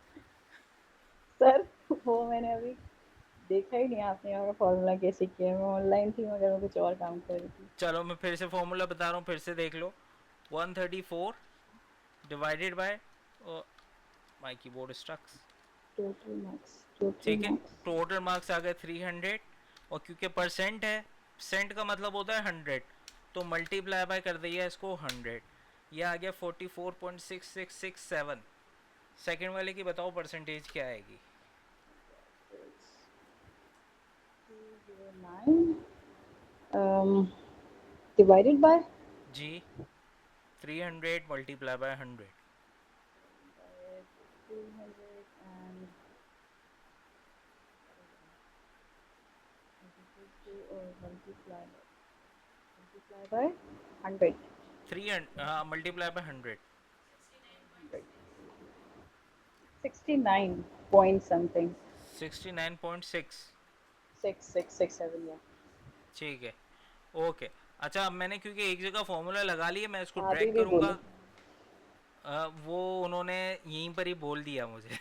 सर। वो मैंने अभी देखा ही नहीं आपने यहाँ का फॉर्मूला कैसे किया है। मैं ऑनलाइन थी मगर मैं कुछ और काम कर रही थी। चलो मैं फिर से फॉर्मूला बता रहा हूँ, फिर से देख लो। 134 divided by, my keyboard struck. Total marks, total ठीक है, मार्क्स। टोटल मार्क्स आ गए 300, और क्योंकि परसेंट है, परसेंट का मतलब होता है 100, तो मल्टीप्लाई बाय कर दिया इसको 100, ये आ गया 44.6667। सेकेंड वाले की बताओ परसेंटेज क्या आएगी। 209 डिवाइडेड बाय जी, 300 multiply by 100। 200 and multiply by 100। 300, हाँ मल्टीप्लाई बाय 100। 69 point something. 69.6। 6667 या। ठीक है, ओके। अच्छा, अब मैंने क्योंकि एक जगह फॉर्मूला लगा लिया, मैं इसको अभी ड्रैग भी बोलो। करूँगा। वो उन्होंने यहीं पर ही बोल दिया मुझे। हाँ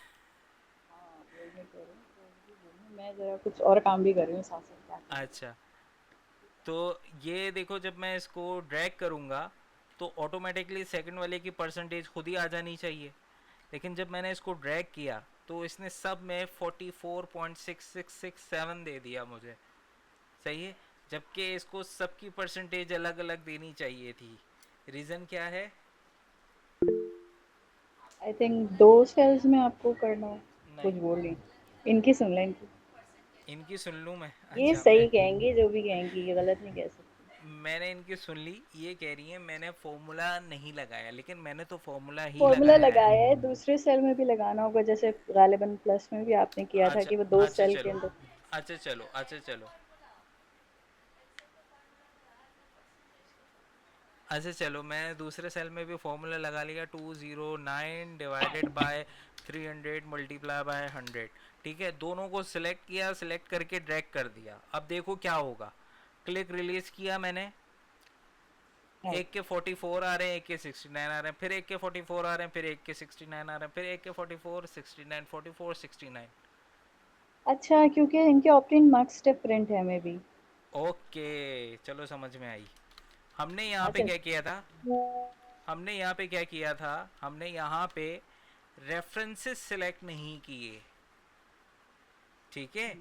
वही मैं कह रही हूँ, तो अभी बोलो। मैं जरा कुछ और काम भी कर रही हूँ साथ साथ, क्या करूँ। अच्छा, तो ये देखो, जब मैं इसको ड्रैग करूँगा तो ऑटोमेटिकली सेकंड वाले की परसेंटेज खुद ही आ जानी चाहिए, लेकिन जब मैंने इसको ड्रैग किया तो इसने सब में 44.6667 दे दिया मुझे। सही है, जबकि इसको सबकी परसेंटेज अलग अलग देनी चाहिए थी। रीज़न क्या है? आई थिंक दो सेल्स में आपको करना है। कुछ नहीं, बोल रही, इनकी सुन लें, इनकी। इनकी सुन लूँ मैं? ये अच्छा, सही कहेंगी, जो भी कहेंगी, ये गलत नहीं कह सकती। मैंने इनकी सुन ली। ये कह रही है मैंने फॉर्मूला नहीं लगाया, लेकिन मैंने तो फॉर्मूला ही फॉर्मूला लगाया है। लगाया है, दूसरे सेल में भी लगाना होगा, जैसे गालिबन प्लस में भी आपने किया था अच्छा, कि वो दो अच्छा सेल के चलो, अंदर। अच्छा चलो, अच्छा चलो, अच्छा चलो, मैं दूसरे सेल में भी फॉर्मूला लगा लिया, 209 डिवाइडेड बाय 300 मल्टीप्लाई बाय 100। ठीक है, दोनों को सिलेक्ट किया, सिलेक्ट करके ड्रैग कर दिया। अब देखो क्या होगा। क्लिक रिलीज किया मैंने, एक के 44 आ रहे हैं, एक के 69 आ रहे हैं, फिर एक के 44 आ रहे हैं, फिर एक के 69 आ रहे हैं, फिर एक के 44, 69, 44, 69। अच्छा, क्योंकि इनके ऑप्टेन मार्क्स डिफरेंट है मे बी। ओके, चलो समझ में आई। हमने यहाँ पे अच्छा। क्या किया था, हमने यहाँ पे रेफरेंसेस सिलेक्ट नहीं किए, ठीक है।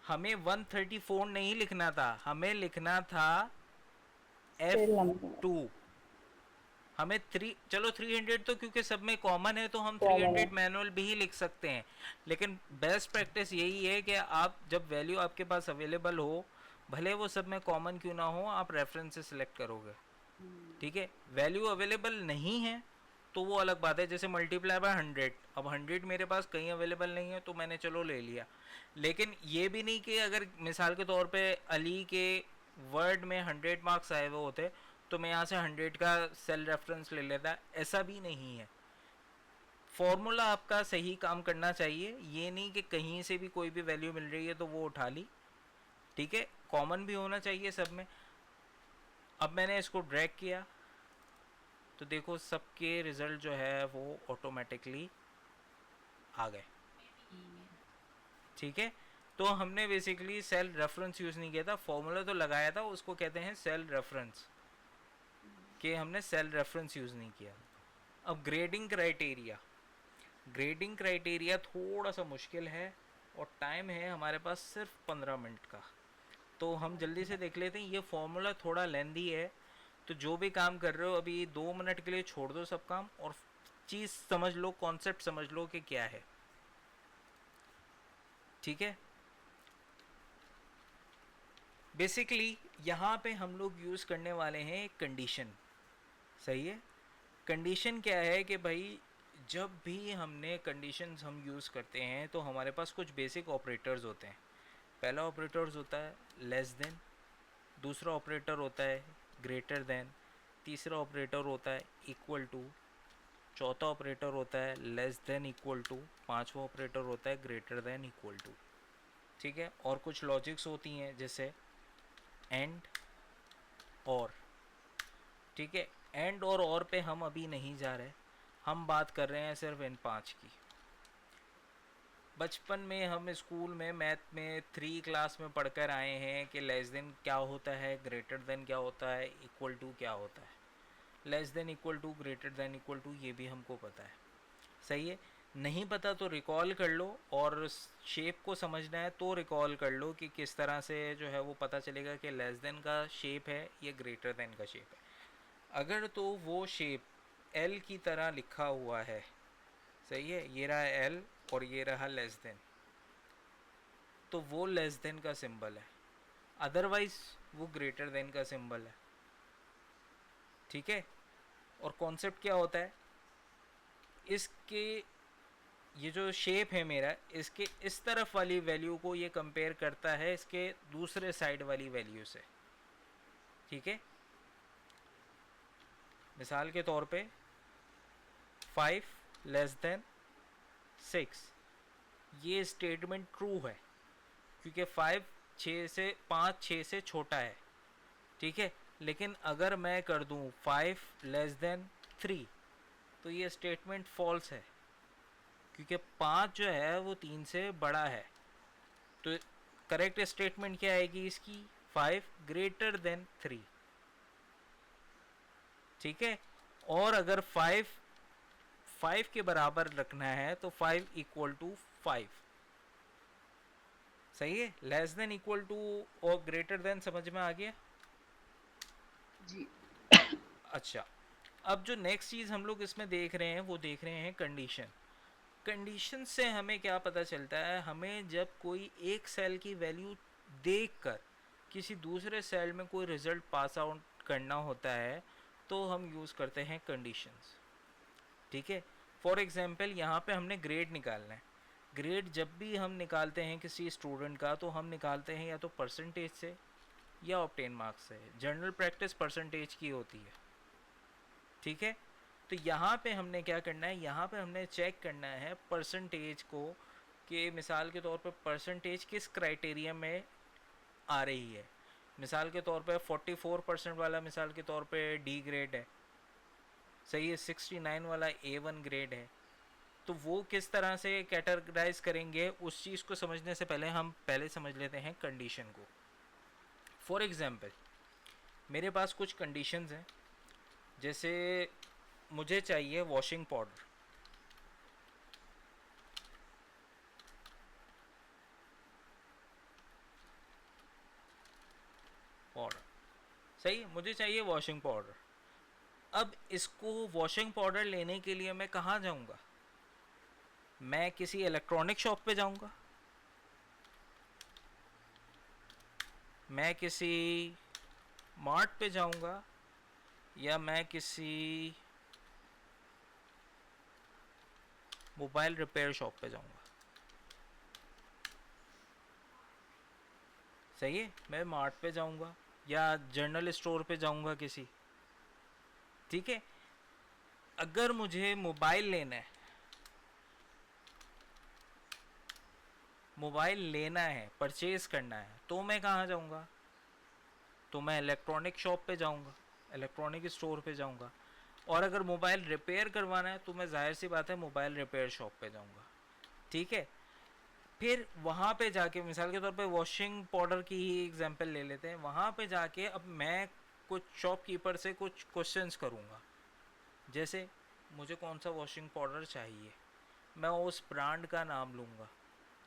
हमें 134 नहीं लिखना था, हमें लिखना था एफ सेल नंबर 2। हमें 3, चलो 300 तो क्योंकि सब में कॉमन है तो हम कॉमन है। 300 मैनुअल भी लिख सकते हैं। लेकिन बेस्ट प्रैक्टिस यही है कि आप जब वैल्यू आपके पास अवेलेबल हो, भले वो सब में कॉमन क्यों ना हो, आप रेफरेंस से सिलेक्ट करोगे, ठीक है। वैल्यू अवेलेबल नहीं है तो वो अलग बात है, जैसे मल्टीप्लाई बाय 100, अब 100 मेरे पास कहीं अवेलेबल नहीं है तो मैंने चलो ले लिया। लेकिन ये भी नहीं कि अगर मिसाल के तौर पे अली के वर्ड में 100 मार्क्स आए हुए होते तो मैं यहाँ से 100 का सेल रेफरेंस ले लेता, ऐसा भी नहीं है। फॉर्मूला आपका सही काम करना चाहिए, ये नहीं कि कहीं से भी कोई भी वैल्यू मिल रही है तो वो उठा ली, ठीक है। कॉमन भी होना चाहिए सब में। अब मैंने इसको ड्रैग किया तो देखो सबके रिजल्ट जो है वो ऑटोमेटिकली आ गए, ठीक है। तो हमने बेसिकली सेल रेफरेंस यूज़ नहीं किया था, फॉर्मूला तो लगाया था, उसको कहते हैं सेल रेफरेंस, कि हमने सेल रेफरेंस यूज़ नहीं किया। अब ग्रेडिंग क्राइटेरिया थोड़ा सा मुश्किल है और टाइम है हमारे पास सिर्फ 15 मिनट का, तो हम जल्दी से देख लेते हैं। ये फॉर्मूला थोड़ा लेंदी है, तो जो भी काम कर रहे हो अभी 2 मिनट के लिए छोड़ दो सब काम और चीज़ समझ लो, कॉन्सेप्ट समझ लो कि क्या है, ठीक है। बेसिकली यहाँ पे हम लोग यूज़ करने वाले हैं एक कंडीशन, सही है। कंडीशन क्या है कि भाई जब भी हमने कंडीशंस हम यूज़ करते हैं तो हमारे पास कुछ बेसिक ऑपरेटर्स होते हैं। पहला ऑपरेटर्स होता है लेस देन, दूसरा ऑपरेटर होता है ग्रेटर देन, तीसरा ऑपरेटर होता है इक्वल टू, चौथा ऑपरेटर होता है लेस देन इक्वल टू, पांचवा ऑपरेटर होता है ग्रेटर देन इक्वल टू, ठीक है। और कुछ लॉजिक्स होती हैं जैसे एंड और, ठीक है। एंड और पे हम अभी नहीं जा रहे, हम बात कर रहे हैं सिर्फ इन 5 की। बचपन में हम स्कूल में मैथ में 3 क्लास में पढ़कर आए हैं कि लेस देन क्या होता है, ग्रेटर देन क्या होता है, इक्वल टू क्या होता है। Less than equal to, greater than equal to, ये भी हमको पता है, सही है। नहीं पता तो रिकॉल कर लो, और शेप को समझना है तो रिकॉल कर लो कि किस तरह से जो है वो पता चलेगा कि लेस देन का शेप है या ग्रेटर देन का शेप है। अगर तो वो शेप एल की तरह लिखा हुआ है, सही है, ये रहा एल और ये रहा लेस देन, तो वो लेस देन का सिंबल है, अदरवाइज वो ग्रेटर देन का सिंबल है, ठीक है। और कॉन्सेप्ट क्या होता है इसके, ये जो शेप है मेरा, इसके इस तरफ वाली वैल्यू को ये कंपेयर करता है इसके दूसरे साइड वाली वैल्यू से, ठीक है। मिसाल के तौर पे 5 लेस देन 6, ये स्टेटमेंट ट्रू है क्योंकि 5 6 से छोटा है, ठीक है। लेकिन अगर मैं कर दूं 5 लेस देन 3 तो ये स्टेटमेंट फॉल्स है क्योंकि 5 जो है वो 3 से बड़ा है। तो करेक्ट स्टेटमेंट क्या आएगी इसकी, 5 ग्रेटर देन 3, ठीक है। और अगर 5 के बराबर रखना है तो 5 इक्वल टू 5, सही है। लेस देन इक्वल टू और ग्रेटर देन समझ में आ गया। जी। अच्छा, अब जो नेक्स्ट चीज़ हम लोग इसमें देख रहे हैं वो देख रहे हैं कंडीशन। कंडीशन से हमें क्या पता चलता है, हमें जब कोई एक सेल की वैल्यू देखकर किसी दूसरे सेल में कोई रिजल्ट पास आउट करना होता है तो हम यूज़ करते हैं कंडीशंस, ठीक है। फॉर एग्जांपल यहाँ पे हमने ग्रेड निकालना है। ग्रेड जब भी हम निकालते हैं किसी स्टूडेंट का तो हम निकालते हैं या तो परसेंटेज से या ऑब्टेन मार्क्स से। जनरल प्रैक्टिस परसेंटेज की होती है, ठीक है। तो यहाँ पे हमने क्या करना है, यहाँ पे हमने चेक करना है परसेंटेज को, कि मिसाल के तौर पर परसेंटेज किस क्राइटेरिया में आ रही है। मिसाल के तौर पे 44% वाला मिसाल के तौर पे डी ग्रेड है, सही है, 69 वाला A1 ग्रेड है। तो वो किस तरह से कैटेगराइज करेंगे, उस चीज़ को समझने से पहले हम पहले समझ लेते हैं कंडीशन को। फॉर एग्ज़ाम्पल मेरे पास कुछ कंडीशंस हैं, जैसे मुझे चाहिए वॉशिंग पाउडर, सही, मुझे चाहिए वॉशिंग पाउडर। अब इसको वॉशिंग पाउडर लेने के लिए मैं कहाँ जाऊँगा? मैं किसी इलेक्ट्रॉनिक शॉप पे जाऊँगा, मैं किसी मार्ट पे जाऊँगा, या मैं किसी मोबाइल रिपेयर शॉप पे जाऊँगा? सही है, मैं मार्ट पे जाऊँगा या जनरल स्टोर पे जाऊँगा किसी। ठीक है, अगर मुझे मोबाइल लेना है, मोबाइल लेना है, परचेज़ करना है, तो मैं कहाँ जाऊँगा? तो मैं इलेक्ट्रॉनिक शॉप पे जाऊँगा, इलेक्ट्रॉनिक स्टोर पे जाऊँगा। और अगर मोबाइल रिपेयर करवाना है तो मैं जाहिर सी बात है मोबाइल रिपेयर शॉप पे जाऊँगा। ठीक है, फिर वहाँ पे जाके मिसाल के तौर पे वॉशिंग पाउडर की ही एग्जांपल ले लेते हैं। वहाँ पे जाके अब मैं कुछ शॉपकीपर से कुछ क्वेश्चंस करूँगा, जैसे मुझे कौन सा वॉशिंग पाउडर चाहिए, मैं उस ब्रांड का नाम लूँगा।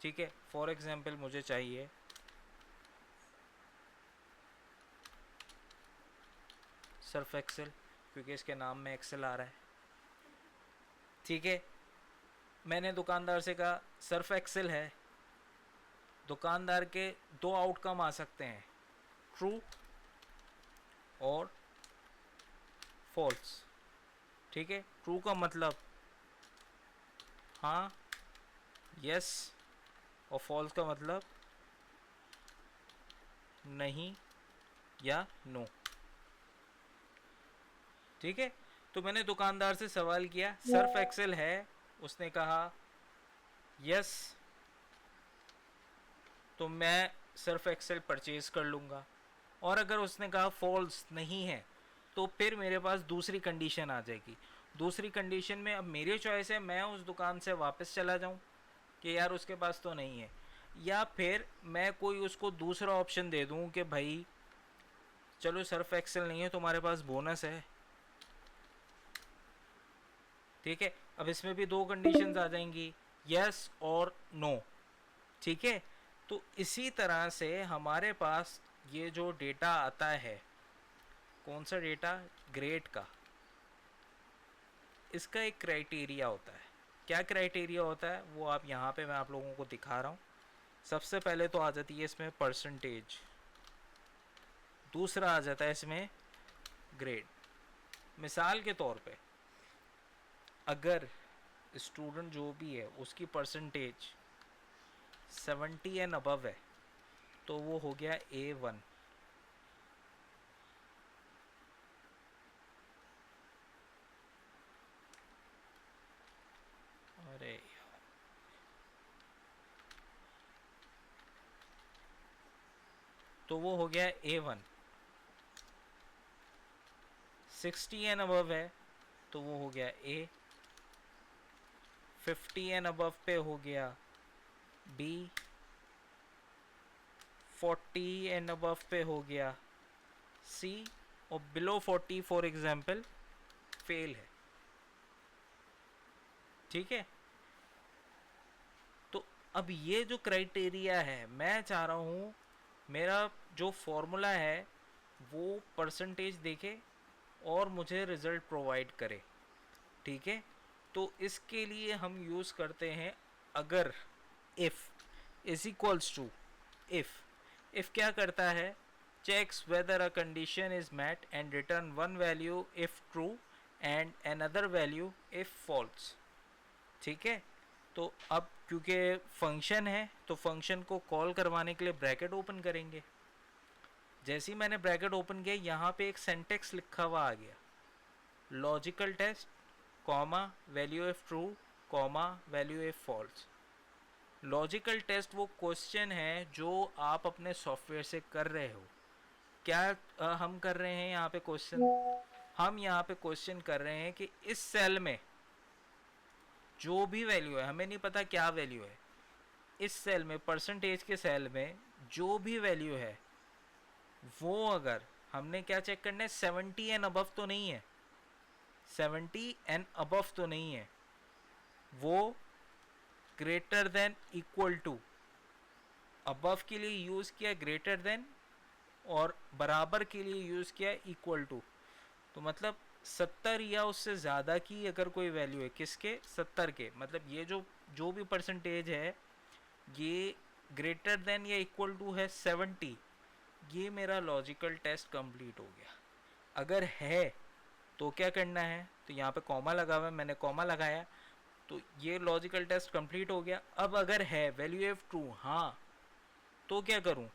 ठीक है, फॉर एग्जांपल मुझे चाहिए सर्फ एक्सेल, क्योंकि इसके नाम में एक्सेल आ रहा है। ठीक है, मैंने दुकानदार से कहा सर्फ एक्सेल है। दुकानदार के दो आउटकम आ सकते हैं, ट्रू और फॉल्स। ठीक है, ट्रू का मतलब हाँ, यस, और फॉल्स का मतलब नहीं या नो। ठीक है, तो मैंने दुकानदार से सवाल किया सर्फ एक्सेल है, उसने कहा यस, तो मैं सर्फ एक्सेल परचेज कर लूँगा। और अगर उसने कहा फॉल्स नहीं है, तो फिर मेरे पास दूसरी कंडीशन आ जाएगी। दूसरी कंडीशन में अब मेरी चॉइस है, मैं उस दुकान से वापस चला जाऊं कि यार उसके पास तो नहीं है, या फिर मैं कोई उसको दूसरा ऑप्शन दे दूं कि भाई चलो सर्फ एक्सेल नहीं है, तुम्हारे पास बोनस है। ठीक है, अब इसमें भी दो कंडीशंस आ जाएंगी, यस और नो। ठीक है, तो इसी तरह से हमारे पास ये जो डेटा आता है, कौन सा डेटा, ग्रेड का, इसका एक क्राइटेरिया होता है। क्या क्राइटेरिया होता है वो आप यहाँ पे मैं आप लोगों को दिखा रहा हूँ। सबसे पहले तो आ जाती है इसमें परसेंटेज, दूसरा आ जाता है इसमें ग्रेड। मिसाल के तौर पे अगर स्टूडेंट जो भी है उसकी परसेंटेज 70 एंड अबव है, तो वो हो गया A1। अरे तो वो हो गया A1। 60 एंड अबव है तो वो हो गया A। 50 एंड अबव पे हो गया B। 40 एंड अबव पे हो गया C। और बिलो 40 फॉर एग्जांपल फेल है। ठीक है, तो अब ये जो क्राइटेरिया है, मैं चाह रहा हूँ मेरा जो फॉर्मूला है वो परसेंटेज देखे और मुझे रिज़ल्ट प्रोवाइड करे। ठीक है, तो इसके लिए हम यूज़ करते हैं अगर, if is equals to, if क्या करता है, checks whether a condition is met and return one value if true and another value if false। ठीक है, तो अब क्योंकि फंक्शन है तो फंक्शन को कॉल करवाने के लिए ब्रैकेट ओपन करेंगे। जैसे ही मैंने ब्रैकेट ओपन किया, यहाँ पे एक सेंटेक्स लिखा हुआ आ गया, logical test comma value if true comma value if false. Logical test वो क्वेश्चन है जो आप अपने सॉफ्टवेयर से कर रहे हो, क्या हम कर रहे हैं यहाँ पे क्वेश्चन? हम यहाँ पे क्वेश्चन कर रहे हैं कि इस सेल में जो भी वैल्यू है, हमें नहीं पता क्या वैल्यू है, इस सेल में परसेंटेज के सेल में जो भी वैल्यू है वो अगर हमने क्या चेक करना है, 70 एंड अबव तो नहीं है, 70 एंड अबव तो नहीं है, वो greater than equal to, above के लिए यूज़ किया ग्रेटर देन, और बराबर के लिए यूज़ किया इक्वल टू। तो मतलब 70 या उससे ज़्यादा की अगर कोई वैल्यू है, किसके, 70 के, मतलब ये जो जो भी परसेंटेज है ये ग्रेटर देन या इक्वल टू है 70, ये मेरा लॉजिकल टेस्ट कंप्लीट हो गया। अगर है तो क्या करना है, तो यहाँ पे कॉमा लगा हुआ है, मैंने कॉमा लगाया, तो ये लॉजिकल टेस्ट कंप्लीट हो गया। अब अगर है वैल्यू एफ ट्रू, हाँ, तो क्या करूँ,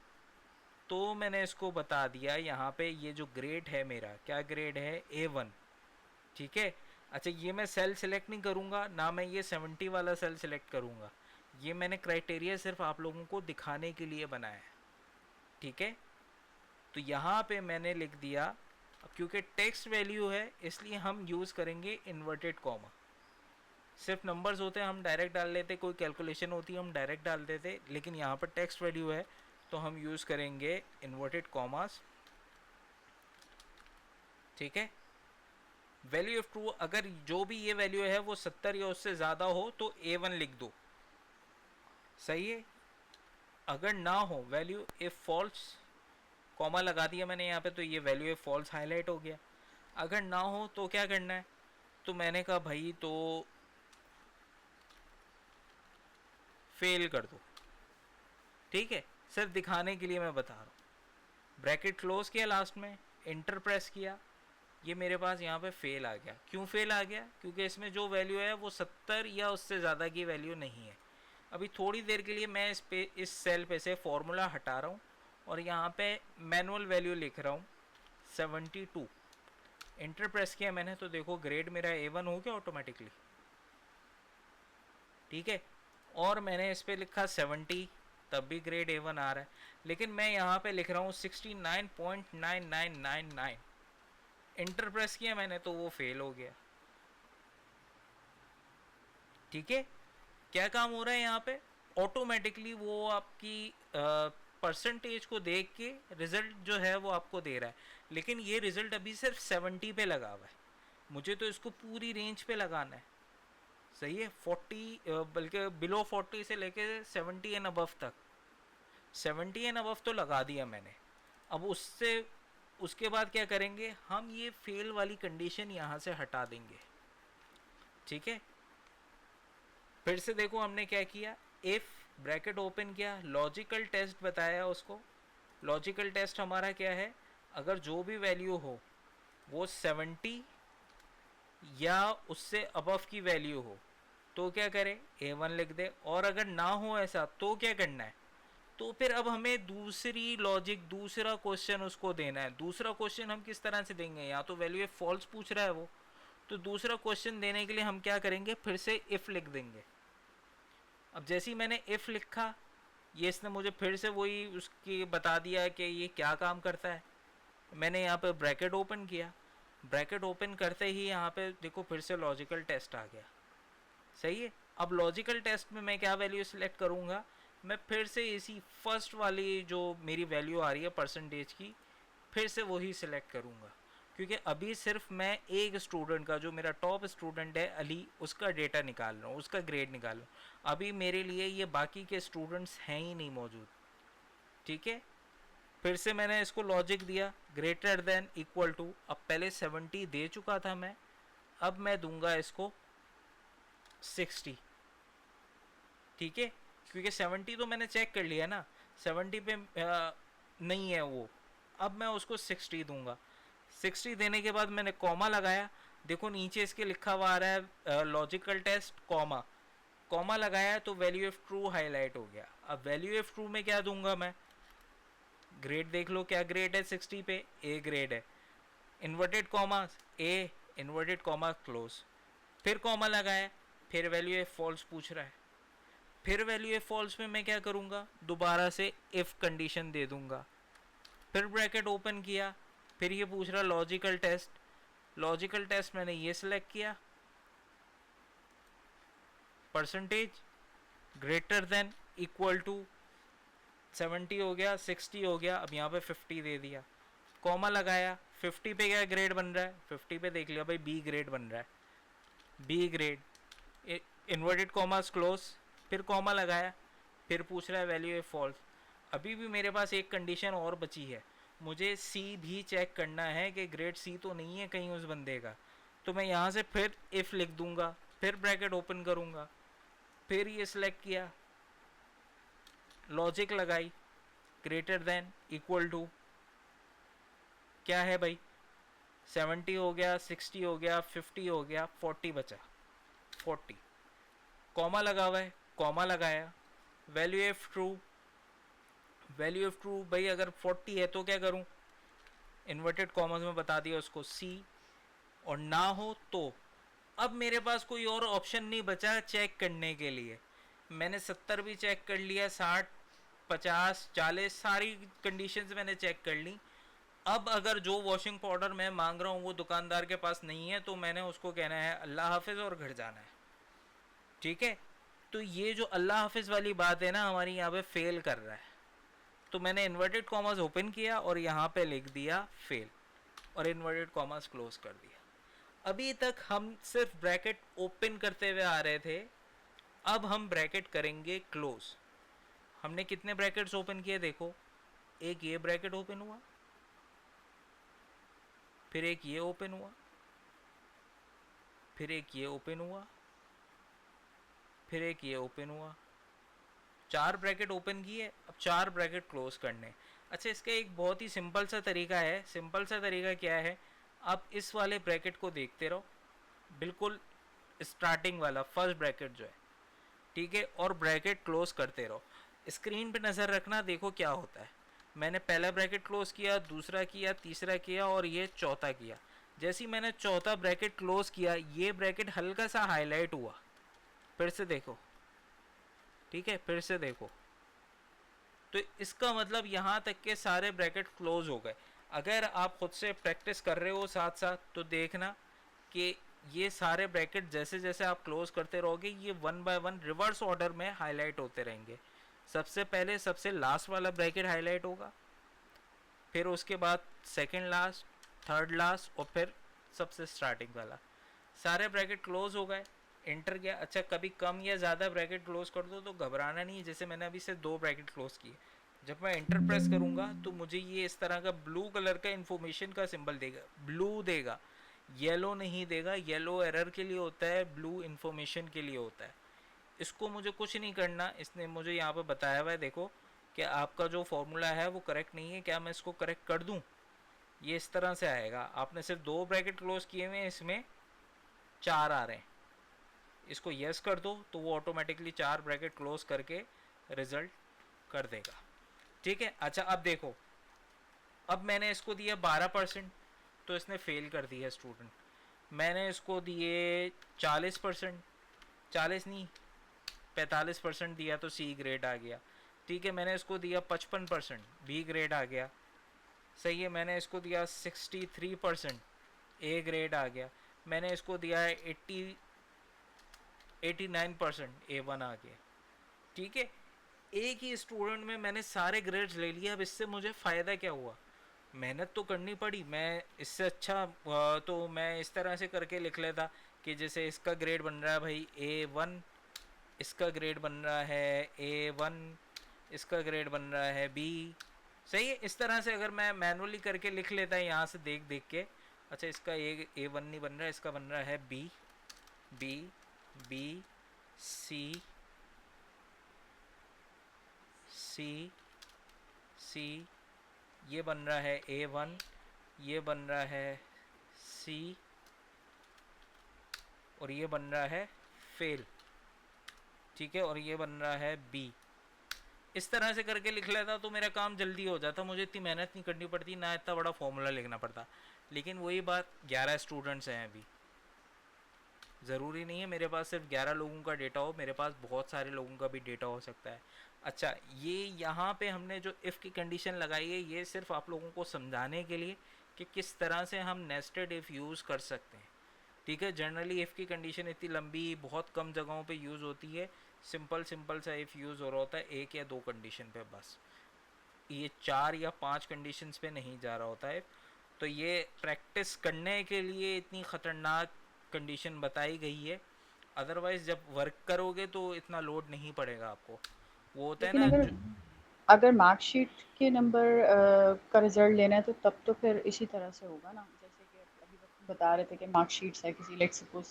तो मैंने इसको बता दिया यहाँ पे, ये जो ग्रेड है मेरा, क्या ग्रेड है, A1, ठीक है। अच्छा, ये मैं सेल सिलेक्ट नहीं करूँगा ना, मैं ये 70 वाला सेल सिलेक्ट करूँगा, ये मैंने क्राइटेरिया सिर्फ आप लोगों को दिखाने के लिए बनाया है, ठीक है। तो यहाँ पे मैंने लिख दिया, अब क्योंकि टेक्स्ट वैल्यू है इसलिए हम यूज़ करेंगे इन्वर्टेड कॉमा। सिर्फ नंबर्स होते हैं हम डायरेक्ट डाल लेते, कोई कैलकुलेशन होती है हम डायरेक्ट डाल देते, लेकिन यहाँ पर टेक्स्ट वैल्यू है तो हम यूज़ करेंगे इन्वर्टेड कॉमास, ठीक है। वैल्यू ऑफ ट्रू, अगर जो भी ये वैल्यू है वो 70 या उससे ज़्यादा हो तो A1 लिख दो, सही है। अगर ना हो वैल्यू इफ फॉल्स, कॉमा लगा दिया मैंने यहाँ पे, तो ये वैल्यू इफ फॉल्स हाईलाइट हो गया। अगर ना हो तो क्या करना है, तो मैंने कहा भाई तो फेल कर दो, ठीक है, सिर्फ दिखाने के लिए मैं बता रहा हूँ। ब्रैकेट क्लोज किया, लास्ट में इंटर प्रेस किया, ये मेरे पास यहाँ पे फेल आ गया। क्यों फेल आ गया, क्योंकि इसमें जो वैल्यू है वो 70 या उससे ज़्यादा की वैल्यू नहीं है। अभी थोड़ी देर के लिए मैं इस सेल पे से फॉर्मूला हटा रहा हूँ और यहाँ पे मैनुअल वैल्यू लिख रहा हूँ 72। इंटर प्रेस किया मैंने, तो देखो ग्रेड मेरा A1 हो गया ऑटोमेटिकली, ठीक है। और मैंने इस पर लिखा 70, तब भी ग्रेड A1 आ रहा है, लेकिन मैं यहाँ पे लिख रहा हूँ 69.9999। इंटर प्रेस किया मैंने तो वो फेल हो गया, ठीक है। क्या काम हो रहा है यहाँ पे, ऑटोमेटिकली वो आपकी परसेंटेज को देख के रिजल्ट जो है वो आपको दे रहा है, लेकिन ये रिजल्ट अभी सिर्फ 70 पे लगा हुआ है, मुझे तो इसको पूरी रेंज पे लगाना है, सही है। 40 बल्कि बिलो 40 से लेके 70 एंड अबव तक, 70 एंड अबव तो लगा दिया मैंने। अब उसके बाद क्या करेंगे, हम ये फेल वाली कंडीशन यहाँ से हटा देंगे, ठीक है। फिर से देखो हमने क्या किया, इफ ब्रैकेट ओपन किया, लॉजिकल टेस्ट बताया उसको। लॉजिकल टेस्ट हमारा क्या है, अगर जो भी वैल्यू हो वो 70 या उससे अबव की वैल्यू हो तो क्या करें, A1 लिख दे। और अगर ना हो ऐसा तो क्या करना है, तो फिर अब हमें दूसरी लॉजिक, दूसरा क्वेश्चन उसको देना है। दूसरा क्वेश्चन हम किस तरह से देंगे, या तो वैल्यू फॉल्स पूछ रहा है वो, तो दूसरा क्वेश्चन देने के लिए हम क्या करेंगे, फिर से इफ लिख देंगे। अब जैसे ही मैंने इफ लिखा, ये इसने मुझे फिर से वही उसकी बता दिया है कि ये क्या काम करता है। मैंने यहाँ पे ब्रैकेट ओपन किया, ब्रैकेट ओपन करते ही यहाँ पे देखो फिर से लॉजिकल टेस्ट आ गया, सही है। अब लॉजिकल टेस्ट में मैं क्या वैल्यू सिलेक्ट करूँगा, मैं फिर से इसी फर्स्ट वाली जो मेरी वैल्यू आ रही है परसेंटेज की, फिर से वही सिलेक्ट करूँगा, क्योंकि अभी सिर्फ मैं एक स्टूडेंट का, जो मेरा टॉप स्टूडेंट है अली, उसका डेटा निकाल रहा हूँ, उसका ग्रेड निकाल रहा हूँ। अभी मेरे लिए ये बाकी के स्टूडेंट्स हैं ही नहीं मौजूद, ठीक है। फिर से मैंने इसको लॉजिक दिया ग्रेटर देन इक्वल टू, अब पहले 70 दे चुका था मैं, अब मैं दूंगा इसको 60, ठीक है, क्योंकि 70 तो मैंने चेक कर लिया ना, 70 पे नहीं है वो। अब मैं उसको 60 दूंगा। 60 देने के बाद मैंने कॉमा लगाया, देखो नीचे इसके लिखा हुआ आ रहा है लॉजिकल टेस्ट कॉमा, कॉमा लगाया तो वैल्यू ऑफ ट्रू हाईलाइट हो गया। अब वैल्यू ऑफ ट्रू में क्या दूंगा मैं, ग्रेड देख लो क्या ग्रेड है 60 पे, ए ग्रेड है। इन्वर्टेड कॉमा, ए इन्वर्टेड कॉमा क्लोज, फिर कॉमा लगाया, फिर वैल्यू ऑफ फॉल्स पूछ रहा है, फिर वैल्यू ऑफ फॉल्स में मैं क्या करूँगा, दोबारा से इफ़ कंडीशन दे दूँगा, फिर ब्रैकेट ओपन किया, फिर ये पूछ रहा लॉजिकल टेस्ट, लॉजिकल टेस्ट मैंने ये सिलेक्ट किया, percentage greater than equal to 70 हो गया, 60 हो गया, अब यहाँ पे 50 दे दिया, कॉमा लगाया, 50 पे क्या ग्रेड बन रहा है, 50 पे देख लिया भाई बी ग्रेड बन रहा है, B grade, inverted commas close, फिर कॉमा लगाया, फिर पूछ रहा है वैल्यू ए फॉल्स। अभी भी मेरे पास एक कंडीशन और बची है, मुझे सी भी चेक करना है कि ग्रेड सी तो नहीं है कहीं उस बंदे का, तो मैं यहाँ से फिर इफ़ लिख दूंगा, फिर ब्रैकेट ओपन करूँगा, फिर ये सिलेक्ट किया, लॉजिक लगाई, ग्रेटर देन इक्वल टू क्या है भाई 70 हो गया, 60 हो गया, 50 हो गया, 40 बचा, 40, कॉमा लगा हुआ है, कॉमा लगाया, value F true, value F true भाई अगर 40 है तो क्या करूं, इन्वर्टेड कॉमर्स में बता दिया उसको सी, और ना हो तो अब मेरे पास कोई और ऑप्शन नहीं बचा चेक करने के लिए, मैंने 70 भी चेक कर लिया, 60, 50, 40 सारी कंडीशंस मैंने चेक कर ली। अब अगर जो वॉशिंग पाउडर मैं मांग रहा हूँ वो दुकानदार के पास नहीं है तो मैंने उसको कहना है अल्लाह हाफिज़ और घर जाना है, ठीक है। तो ये जो अल्लाह हाफिज़ वाली बात है ना हमारी यहाँ पे फेल कर रहा है, तो मैंने इन्वर्टेड कॉमर्स ओपन किया और यहाँ पे लिख दिया फेल, और इन्वर्टेड कॉमर्स क्लोज कर दिया। अभी तक हम सिर्फ ब्रैकेट ओपन करते हुए आ रहे थे, अब हम ब्रैकेट करेंगे क्लोज। हमने कितने ब्रैकेट्स ओपन किए देखो, एक ये ब्रैकेट ओपन हुआ, फिर एक ये ओपन हुआ, फिर एक ये ओपन हुआ, फिर एक ये ओपन हुआ, 4 ब्रैकेट ओपन किए, अब 4 ब्रैकेट क्लोज करने। अच्छा इसका एक बहुत ही सिंपल सा तरीका है, सिंपल सा तरीका क्या है, आप इस वाले ब्रैकेट को देखते रहो, बिल्कुल स्टार्टिंग वाला फर्स्ट ब्रैकेट जो है, ठीक है, और ब्रैकेट क्लोज करते रहो, स्क्रीन पे नज़र रखना, देखो क्या होता है। मैंने पहला ब्रैकेट क्लोज किया, दूसरा किया, तीसरा किया और ये चौथा किया। जैसे ही मैंने चौथा ब्रैकेट क्लोज किया ये ब्रैकेट हल्का सा हाईलाइट हुआ, फिर से देखो, ठीक है, फिर से देखो, तो इसका मतलब यहाँ तक के सारे ब्रैकेट क्लोज हो गए। अगर आप खुद से प्रैक्टिस कर रहे हो साथ साथ तो देखना कि ये सारे ब्रैकेट जैसे जैसे आप क्लोज करते रहोगे ये one by one reverse order में हाईलाइट होते रहेंगे। सबसे पहले सबसे लास्ट वाला ब्रैकेट हाईलाइट होगा, फिर उसके बाद सेकंड लास्ट, थर्ड लास्ट और फिर सबसे स्टार्टिंग वाला। सारे ब्रैकेट क्लोज हो गए, इंटर किया। अच्छा कभी कम या ज़्यादा ब्रैकेट क्लोज कर दो तो घबराना नहीं, जैसे मैंने अभी से 2 ब्रैकेट क्लोज किए, जब मैं इंटर प्रेस करूँगा तो मुझे ये इस तरह का ब्लू कलर का इन्फॉर्मेशन का सिंबल देगा, ब्लू देगा, येलो नहीं देगा, येलो एरर के लिए होता है, ब्लू इन्फॉर्मेशन के लिए होता है। इसको मुझे कुछ नहीं करना, इसने मुझे यहाँ पे बताया हुआ है, देखो कि आपका जो फॉर्मूला है वो करेक्ट नहीं है, क्या मैं इसको करेक्ट कर दूँ, ये इस तरह से आएगा। आपने सिर्फ 2 ब्रैकेट क्लोज किए हुए हैं, इसमें 4 आ रहे हैं, इसको यस कर दो तो वो ऑटोमेटिकली 4 ब्रैकेट क्लोज करके रिजल्ट कर देगा, ठीक है। अच्छा अब देखो, अब मैंने इसको दिया 12% तो इसने फेल कर दिया स्टूडेंट, मैंने इसको दिए 40%, 40 नहीं 45% दिया तो सी ग्रेड आ गया, ठीक है। मैंने इसको दिया 55%, बी ग्रेड आ गया, सही है। मैंने इसको दिया 63%, ए ग्रेड आ गया। मैंने इसको दिया है 89%, ए वन आ गया, ठीक है। एक ही स्टूडेंट में मैंने सारे ग्रेड्स ले लिए, अब इससे मुझे फ़ायदा क्या हुआ, मेहनत तो करनी पड़ी, मैं इससे अच्छा तो मैं इस तरह से करके लिख लेता कि जैसे इसका ग्रेड बन रहा है भाई A1, इसका ग्रेड बन रहा है A1, इसका ग्रेड बन रहा है B, सही है। इस तरह से अगर मैं मैनुअली करके लिख लेता है यहाँ से देख देख के, अच्छा इसका A1 नहीं बन रहा है, इसका बन रहा है B, B, B, C, C, C, ये बन रहा है A1, ये बन रहा है C और ये बन रहा है फेल, ठीक है, और ये बन रहा है B। इस तरह से करके लिख लेता तो मेरा काम जल्दी हो जाता, मुझे इतनी मेहनत नहीं करनी पड़ती, ना इतना बड़ा फॉर्मूला लिखना पड़ता। लेकिन वही बात 11 स्टूडेंट्स हैं अभी, ज़रूरी नहीं है मेरे पास सिर्फ 11 लोगों का डेटा हो, मेरे पास बहुत सारे लोगों का भी डेटा हो सकता है। अच्छा, ये यहाँ पे हमने जो इफ़ की कंडीशन लगाई है ये सिर्फ आप लोगों को समझाने के लिए कि किस तरह से हम नेस्टेड इफ़ यूज़ कर सकते हैं। ठीक है, जनरली इफ़ की कंडीशन इतनी लंबी बहुत कम जगहों पे यूज़ होती है। सिंपल सिंपल सा इफ़ यूज़ हो रहा होता है एक या दो कंडीशन पे बस, ये 4 या 5 कंडीशंस पे नहीं जा रहा होता है। तो ये प्रैक्टिस करने के लिए इतनी ख़तरनाक कंडीशन बताई गई है, अदरवाइज़ जब वर्क करोगे तो इतना लोड नहीं पड़ेगा आपको। वो होता है लेकिन ना अगर जो, अगर मार्कशीट के नंबर का रिजल्ट लेना है तो तब तो फिर इसी तरह से होगा ना, जैसे कि अभी बता रहे थे कि मार्कशीट्स है किसी, लेट्स सपोज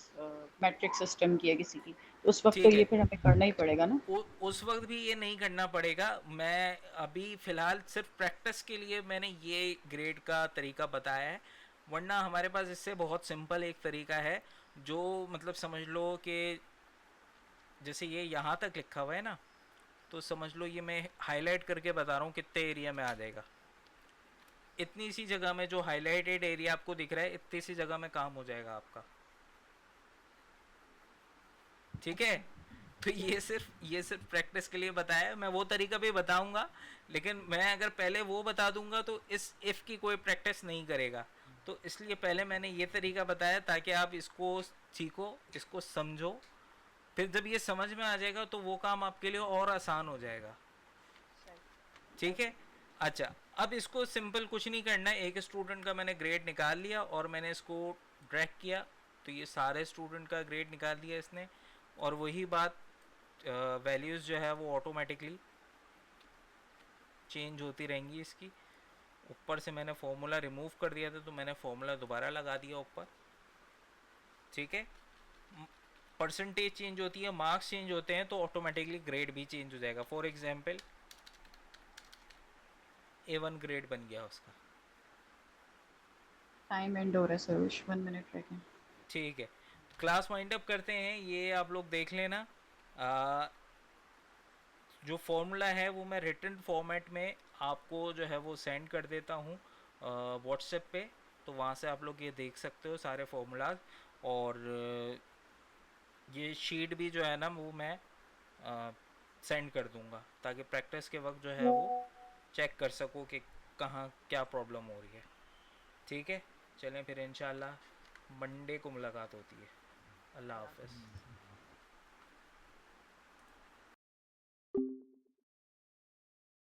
मैट्रिक सिस्टम की है किसी की, तो उस वक्त तो ठीक ये है, फिर हमें करना ही पड़ेगा ना। उस वक्त भी ये नहीं करना पड़ेगा। मैं अभी फ़िलहाल सिर्फ प्रैक्टिस के लिए मैंने ये ग्रेड का तरीका बताया है, वरना हमारे पास इससे बहुत सिंपल एक तरीका है जो मतलब समझ लो कि जैसे ये यहाँ तक लिखा हुआ है ना, तो समझ लो ये मैं हाईलाइट करके बता रहा हूँ कितने एरिया में आ जाएगा। इतनी सी जगह में जो हाईलाइटेड एरिया आपको दिख रहा है, इतनी सी जगह में काम हो जाएगा आपका। ठीक है, अच्छा। तो ठीक है। ये सिर्फ प्रैक्टिस के लिए बताया है। मैं वो तरीका भी बताऊंगा, लेकिन मैं अगर पहले वो बता दूंगा तो इस इफ़ की कोई प्रैक्टिस नहीं करेगा। तो इसलिए पहले मैंने ये तरीका बताया ताकि आप इसको सीखो, इसको समझो। फिर जब ये समझ में आ जाएगा तो वो काम आपके लिए और आसान हो जाएगा। सही। ठीक है। ओके। अच्छा, अब इसको सिंपल कुछ नहीं करना है, एक स्टूडेंट का मैंने ग्रेड निकाल लिया और मैंने इसको ड्रैग किया, तो ये सारे स्टूडेंट का ग्रेड निकाल दिया इसने। और वही बात, वैल्यूज़ जो है वो ऑटोमेटिकली चेंज होती रहेंगी इसकी। ऊपर से मैंने फॉर्मूला रिमूव कर दिया था तो मैंने फॉर्मूला दोबारा लगा दिया ऊपर। ठीक है, परसेंटेज चेंज होती है, मार्क्स चेंज होते हैं तो ऑटोमेटिकली ग्रेड भी चेंज हो जाएगा। फॉर एग्जाम्पल A1 ग्रेड बन गया उसका। टाइम एंड हो रहा है सरोज, 1 मिनट रह गए। ठीक है, क्लास वाइंड अप करते हैं, ये आप लोग देख लेना। जो फॉर्मूला है वो मैं रिटन फॉर्मेट में आपको जो है वो सेंड कर देता हूँ व्हाट्सएप पे। तो वहाँ से आप लोग ये देख सकते हो सारे फार्मूलाज। और ये शीट भी जो है ना वो मैं सेंड कर दूँगा ताकि प्रैक्टिस के वक्त जो है वो चेक कर सको कि कहाँ क्या प्रॉब्लम हो रही है। ठीक है, चलें फिर इंशाल्लाह मंडे को मुलाकात होती है। अल्लाह हाफ़िज़।